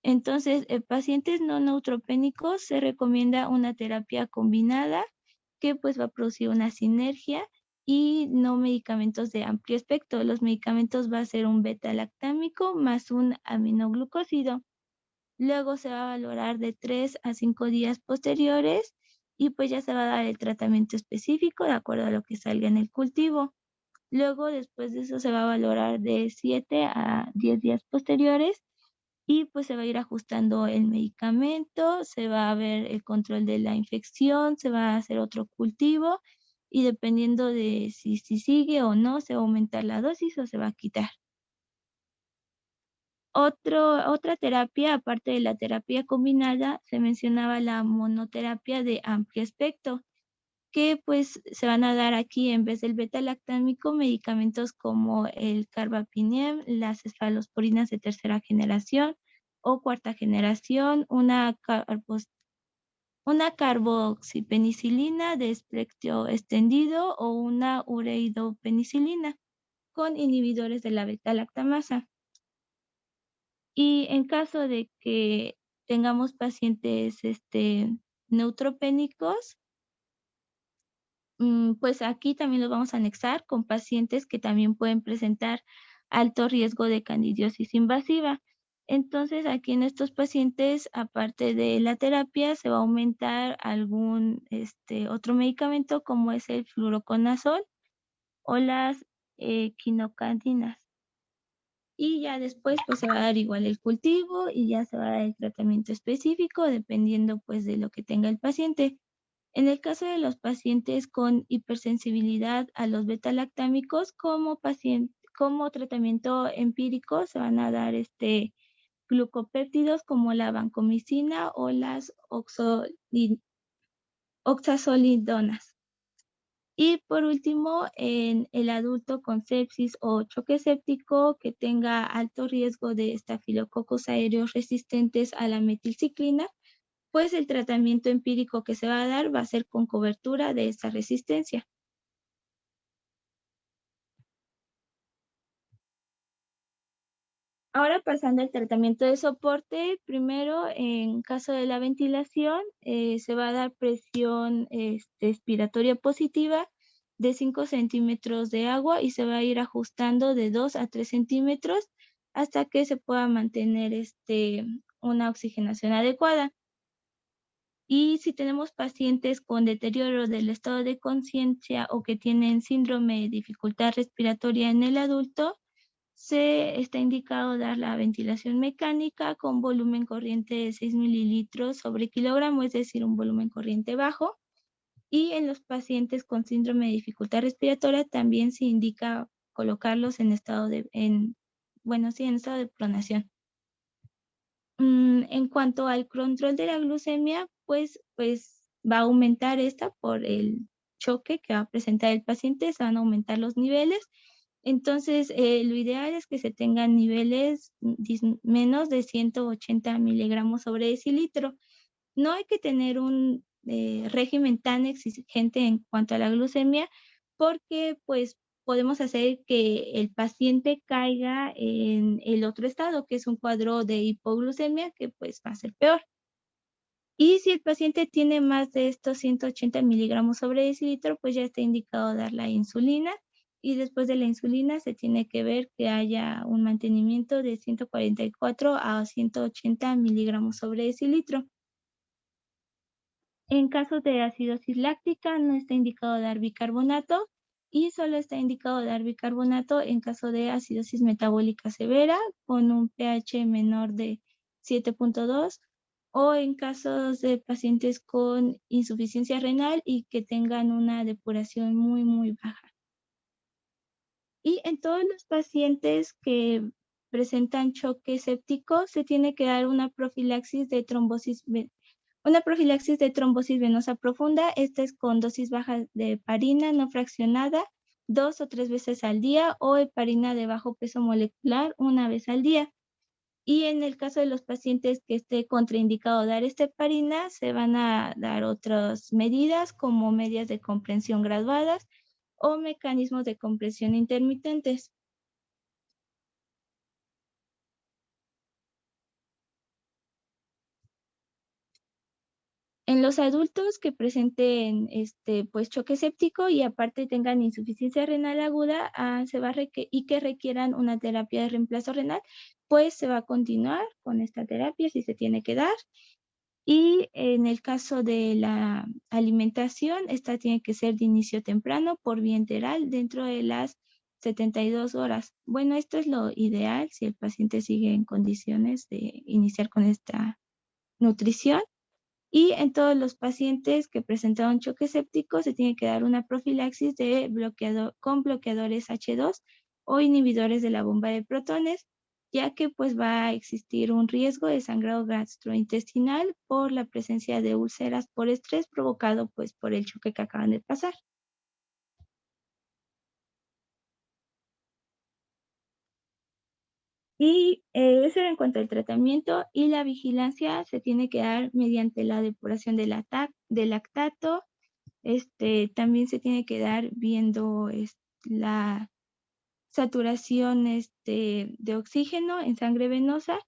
Entonces, en pacientes no neutropénicos se recomienda una terapia combinada que pues va a producir una sinergia y no medicamentos de amplio espectro. Los medicamentos va a ser un beta-lactámico más un aminoglucósido. Luego se va a valorar de 3 a 5 días posteriores y pues ya se va a dar el tratamiento específico de acuerdo a lo que salga en el cultivo. Luego, después de eso, se va a valorar de 7 a 10 días posteriores y pues se va a ir ajustando el medicamento, se va a ver el control de la infección, se va a hacer otro cultivo y dependiendo de si sigue o no, se va a aumentar la dosis o se va a quitar. Otra terapia, aparte de la terapia combinada, se mencionaba la monoterapia de amplio espectro, que pues se van a dar aquí en vez del beta-lactámico medicamentos como el carbapinem, las cefalosporinas de tercera generación o cuarta generación, una carboxipenicilina de espectro extendido o una ureidopenicilina con inhibidores de la beta-lactamasa. Y en caso de que tengamos pacientes neutropénicos, pues aquí también los vamos a anexar con pacientes que también pueden presentar alto riesgo de candidiosis invasiva. Entonces, aquí en estos pacientes, aparte de la terapia, se va a aumentar algún otro medicamento como es el fluoroconazol o las quinocandinas. Y ya después pues se va a dar igual el cultivo y ya se va a dar el tratamiento específico dependiendo pues de lo que tenga el paciente. En el caso de los pacientes con hipersensibilidad a los beta-lactámicos, como tratamiento empírico se van a dar glucopéptidos como la vancomicina o las oxazolidonas. Y por último, en el adulto con sepsis o choque séptico que tenga alto riesgo de estafilococos aéreos resistentes a la metilciclina, pues el tratamiento empírico que se va a dar va a ser con cobertura de esa resistencia. Ahora pasando al tratamiento de soporte, primero en caso de la ventilación se va a dar presión expiratoria positiva de 5 centímetros de agua y se va a ir ajustando de 2 a 3 centímetros hasta que se pueda mantener una oxigenación adecuada. Y si tenemos pacientes con deterioro del estado de conciencia o que tienen síndrome de dificultad respiratoria en el adulto, se está indicado dar la ventilación mecánica con volumen corriente de 6 mililitros sobre kilogramo, es decir, un volumen corriente bajo. Y en los pacientes con síndrome de dificultad respiratoria también se indica colocarlos en estado de pronación. En cuanto al control de la glucemia, pues va a aumentar esta por el choque que va a presentar el paciente, se van a aumentar los niveles. Entonces, lo ideal es que se tengan niveles menos de 180 miligramos sobre decilitro. No hay que tener un régimen tan exigente en cuanto a la glucemia porque pues podemos hacer que el paciente caiga en el otro estado, que es un cuadro de hipoglucemia, que pues va a ser peor. Y si el paciente tiene más de estos 180 miligramos sobre decilitro, pues ya está indicado dar la insulina y después de la insulina se tiene que ver que haya un mantenimiento de 144 a 180 miligramos sobre decilitro. En caso de acidosis láctica no está indicado dar bicarbonato y solo está indicado dar bicarbonato en caso de acidosis metabólica severa con un pH menor de 7.2 o en casos de pacientes con insuficiencia renal y que tengan una depuración muy, muy baja. Y en todos los pacientes que presentan choque séptico se tiene que dar una profilaxis de trombosis Una profilaxis de trombosis venosa profunda, esta es con dosis baja de heparina no fraccionada 2 o 3 veces al día o heparina de bajo peso molecular una vez al día. Y en el caso de los pacientes que esté contraindicado dar esta heparina, se van a dar otras medidas como medidas de comprensión graduadas o mecanismos de compresión intermitentes. En los adultos que presenten pues choque séptico y aparte tengan insuficiencia renal aguda y que requieran una terapia de reemplazo renal, pues se va a continuar con esta terapia si se tiene que dar. Y en el caso de la alimentación, esta tiene que ser de inicio temprano por vía enteral dentro de las 72 horas. Bueno, esto es lo ideal si el paciente sigue en condiciones de iniciar con esta nutrición. Y en todos los pacientes que presentaron choque séptico se tiene que dar una profilaxis con bloqueadores H2 o inhibidores de la bomba de protones, ya que pues va a existir un riesgo de sangrado gastrointestinal por la presencia de úlceras por estrés provocado pues por el choque que acaban de pasar. Y eso en cuanto al tratamiento, y la vigilancia se tiene que dar mediante la depuración del lactato. También se tiene que dar viendo la saturación de oxígeno en sangre venosa,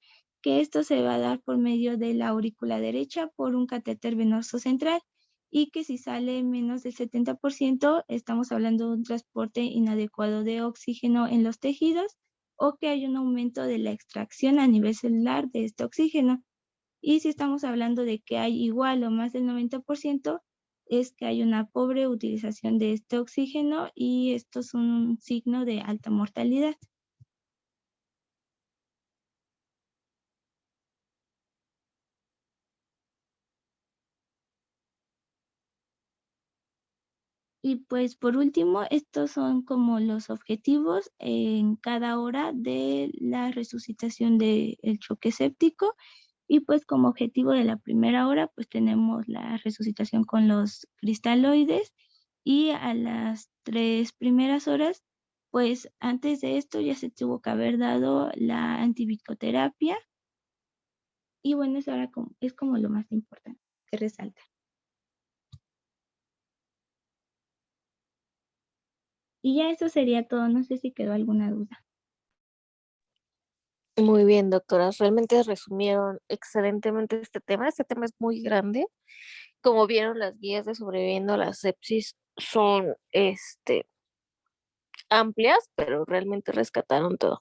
que esto se va a dar por medio de la aurícula derecha por un catéter venoso central, y que si sale menos del 70%, estamos hablando de un transporte inadecuado de oxígeno en los tejidos o que hay un aumento de la extracción a nivel celular de este oxígeno. Y si estamos hablando de que hay igual o más del 90%, es que hay una pobre utilización de este oxígeno y esto es un signo de alta mortalidad. Y pues por último, estos son como los objetivos en cada hora de la resucitación del choque séptico. Y pues como objetivo de la primera hora, pues tenemos la resucitación con los cristaloides, y a las 3 primeras horas, pues antes de esto ya se tuvo que haber dado la antibicoterapia. Y bueno, eso ahora es como lo más importante que resalta. Y ya eso sería todo. No sé si quedó alguna duda. Muy bien, doctoras. Realmente resumieron excelentemente este tema. Este tema es muy grande. Como vieron, las guías de sobreviviendo a la sepsis son amplias, pero realmente rescataron todo.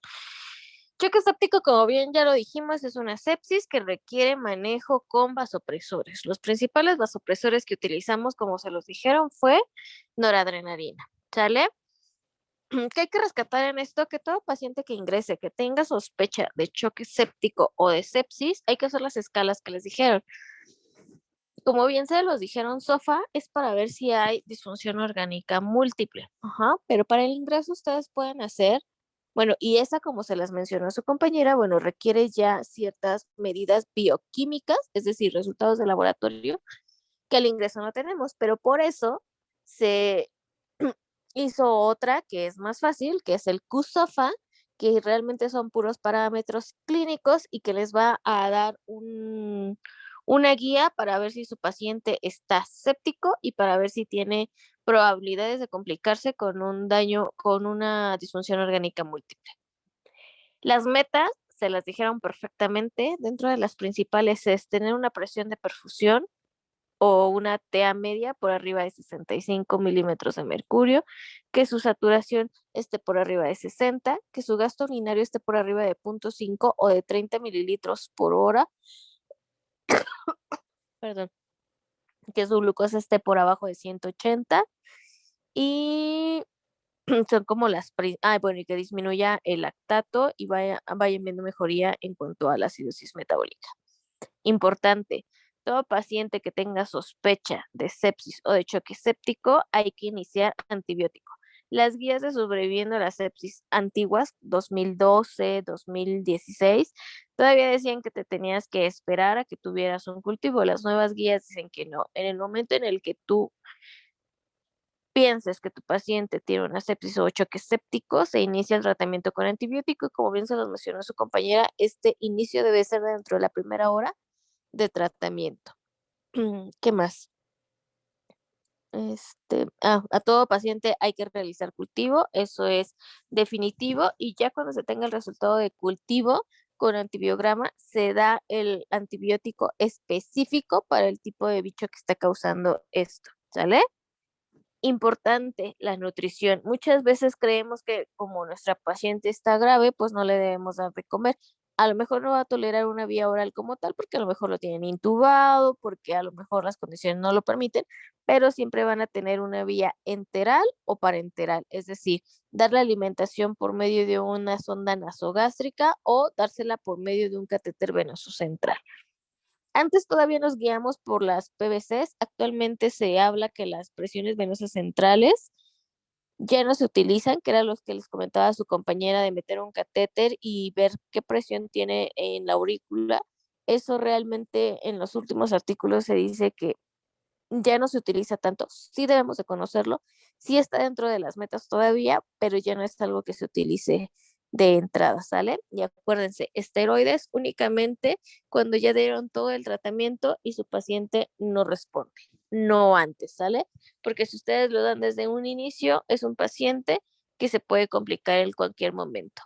Choque séptico, como bien ya lo dijimos, es una sepsis que requiere manejo con vasopresores. Los principales vasopresores que utilizamos, como se los dijeron, fue noradrenalina. ¿Sale? ¿Qué hay que rescatar en esto? Que todo paciente que ingrese, que tenga sospecha de choque séptico o de sepsis, hay que hacer las escalas que les dijeron. Como bien se los dijeron, SOFA es para ver si hay disfunción orgánica múltiple. Ajá, pero para el ingreso ustedes pueden hacer, bueno, y esa, como se las mencionó su compañera, bueno, requiere ya ciertas medidas bioquímicas, es decir, resultados de laboratorio, que al ingreso no tenemos, pero por eso se hizo otra que es más fácil, que es el QSOFA, que realmente son puros parámetros clínicos y que les va a dar una guía para ver si su paciente está séptico y para ver si tiene probabilidades de complicarse con un daño, con una disfunción orgánica múltiple. Las metas se las dijeron perfectamente. Dentro de las principales es tener una presión de perfusión o una TA media por arriba de 65 milímetros de mercurio, que su saturación esté por arriba de 60, que su gasto urinario esté por arriba de 0.5 o de 30 mililitros por hora, perdón, que su glucosa esté por abajo de 180 y son como bueno, y que disminuya el lactato y vayan viendo mejoría en cuanto a la acidosis metabólica. Importante, todo paciente que tenga sospecha de sepsis o de choque séptico hay que iniciar antibiótico. Las guías de sobreviviendo a la sepsis antiguas, 2012, 2016, Todavía decían que te tenías que esperar a que tuvieras un cultivo. Las nuevas guías dicen que no. En el momento en el que tú pienses que tu paciente tiene una sepsis o choque séptico, se inicia el tratamiento con antibiótico y como bien se los mencionó su compañera, este inicio debe ser dentro de la primera hora de tratamiento. ¿Qué más? A todo paciente hay que realizar cultivo, eso es definitivo, y ya cuando se tenga el resultado de cultivo con antibiograma, se da el antibiótico específico para el tipo de bicho que está causando esto, ¿sale? Importante, la nutrición. Muchas veces creemos que como nuestra paciente está grave, pues no le debemos dar de comer. A lo mejor no va a tolerar una vía oral como tal, porque a lo mejor lo tienen intubado, porque a lo mejor las condiciones no lo permiten, pero siempre van a tener una vía enteral o parenteral, es decir, dar la alimentación por medio de una sonda nasogástrica o dársela por medio de un catéter venoso central. Antes todavía nos guiamos por las PVCs, actualmente se habla que las presiones venosas centrales ya no se utilizan, que era los que les comentaba a su compañera de meter un catéter y ver qué presión tiene en la aurícula. Eso realmente en los últimos artículos se dice que ya no se utiliza tanto. Sí debemos de conocerlo, sí está dentro de las metas todavía, pero ya no es algo que se utilice de entrada, ¿sale? Y acuérdense, esteroides únicamente cuando ya dieron todo el tratamiento y su paciente no responde, no antes, ¿sale? Porque si ustedes lo dan desde un inicio, es un paciente que se puede complicar en cualquier momento.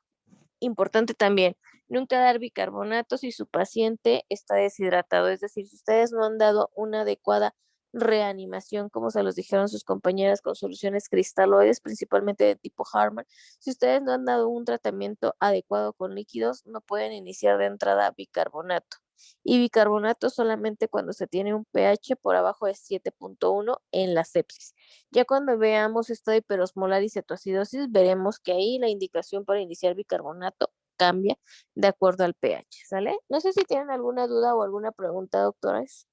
Importante también, nunca dar bicarbonato si su paciente está deshidratado, es decir, si ustedes no han dado una adecuada reanimación, como se los dijeron sus compañeras, con soluciones cristaloides, principalmente de tipo Harman, si ustedes no han dado un tratamiento adecuado con líquidos, no pueden iniciar de entrada bicarbonato. Y bicarbonato solamente cuando se tiene un pH por abajo de 7.1 en la sepsis. Ya cuando veamos estado hiperosmolar y cetoacidosis, veremos que ahí la indicación para iniciar bicarbonato cambia de acuerdo al pH, ¿sale? No sé si tienen alguna duda o alguna pregunta, doctores.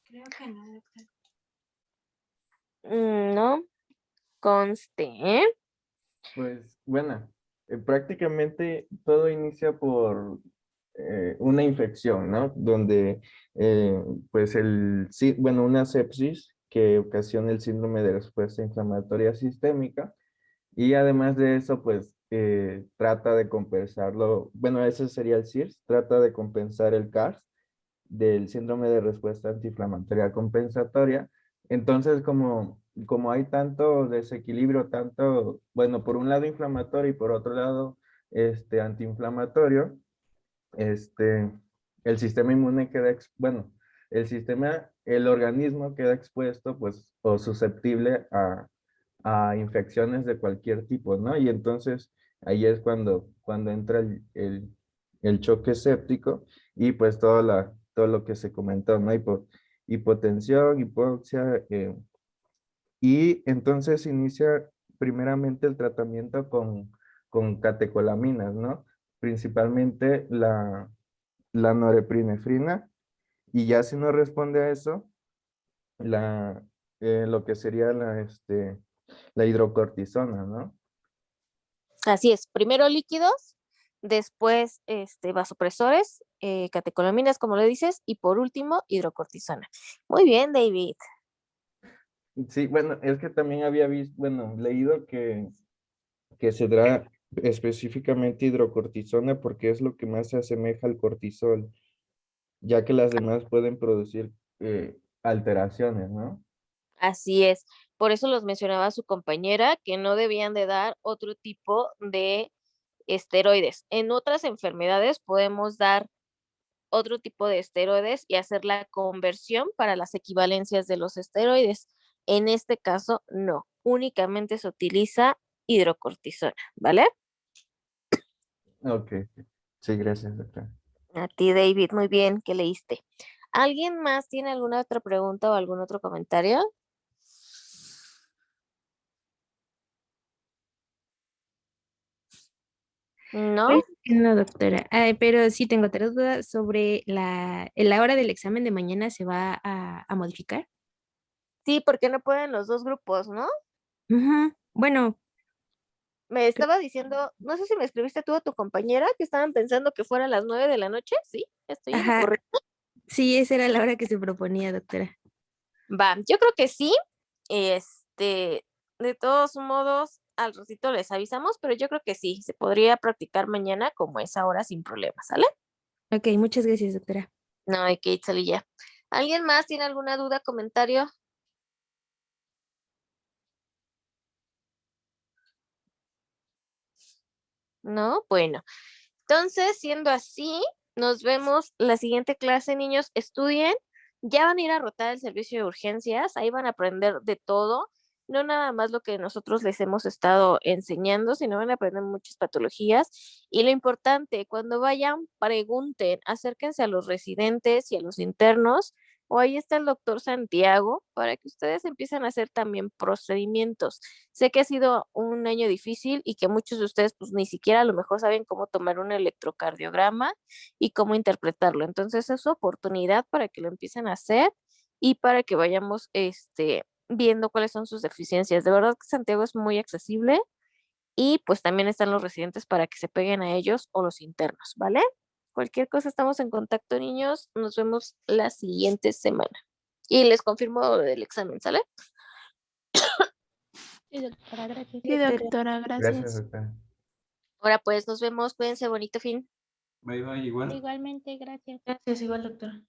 Creo que no, doctor. No, conste, ¿eh? Pues bueno, prácticamente todo inicia por una infección, ¿no? Donde pues bueno, una sepsis que ocasiona el síndrome de respuesta inflamatoria sistémica y además de eso pues trata de compensarlo, bueno, ese sería el CIRS, trata de compensar el CARS del síndrome de respuesta antiinflamatoria compensatoria. Entonces, como hay tanto desequilibrio, tanto, bueno, por un lado inflamatorio y por otro lado antiinflamatorio, este, el sistema inmune queda, bueno, el organismo queda expuesto, pues, o susceptible a infecciones de cualquier tipo, ¿no? Y entonces ahí es cuando entra el choque séptico y pues todo lo que se comentó, ¿no? Hipotensión, hipoxia, y entonces inicia primeramente el tratamiento con catecolaminas, ¿no? Principalmente la norepinefrina, y ya si no responde a eso, la, lo que sería la hidrocortisona, ¿no? Así es, primero líquidos, después vasopresores, catecolaminas, como le dices, y por último, hidrocortisona. Muy bien, David. Sí, bueno, es que también había visto, bueno, leído que se da específicamente hidrocortisona porque es lo que más se asemeja al cortisol, ya que las demás pueden producir alteraciones, ¿no? Así es. Por eso los mencionaba su compañera, que no debían de dar otro tipo de esteroides. En otras enfermedades podemos dar otro tipo de esteroides y hacer la conversión para las equivalencias de los esteroides. En este caso, no. Únicamente se utiliza hidrocortisona, ¿vale? Ok, sí, gracias, doctor. A ti, David, muy bien, ¿qué leíste? ¿Alguien más tiene alguna otra pregunta o algún otro comentario? ¿No? Pues, no, doctora. Ay, pero sí tengo otra duda sobre la hora del examen de mañana se va a modificar. Sí, porque no pueden los dos grupos, ¿no? Bueno, Me estaba diciendo, no sé si me escribiste tú a tu compañera, que estaban pensando que fuera a las 9 de la noche, ¿sí? ¿Estoy en lo ajá, correcto? sí, esa era la hora que se proponía, doctora. Va, yo creo que sí. De todos modos, al ratito les avisamos, pero yo creo que sí, se podría practicar mañana como esa hora sin problemas, ¿sale? Ok, muchas gracias, doctora. No, hay que ir, ya. ¿Alguien más tiene alguna duda, comentario? No, bueno. Entonces, siendo así, nos vemos la siguiente clase, niños. Estudien. Ya van a ir a rotar el servicio de urgencias. Ahí van a aprender de todo. No nada más lo que nosotros les hemos estado enseñando, sino van a aprender muchas patologías. Y lo importante, cuando vayan, pregunten, acérquense a los residentes y a los internos. O ahí está el doctor Santiago para que ustedes empiecen a hacer también procedimientos. Sé que ha sido un año difícil y que muchos de ustedes pues ni siquiera a lo mejor saben cómo tomar un electrocardiograma y cómo interpretarlo. Entonces es su oportunidad para que lo empiecen a hacer y para que vayamos viendo cuáles son sus deficiencias. De verdad que Santiago es muy accesible y pues también están los residentes para que se peguen a ellos o los internos, ¿vale? Cualquier cosa estamos en contacto, niños. Nos vemos la siguiente semana. Y les confirmo lo del examen, ¿sale? Sí, doctora, gracias. Sí, Doctora. doctora, Gracias, gracias. doctora. Ahora pues nos vemos. Cuídense, bonito fin. Bye, bye, igual. Igualmente, gracias. Gracias, igual, doctora.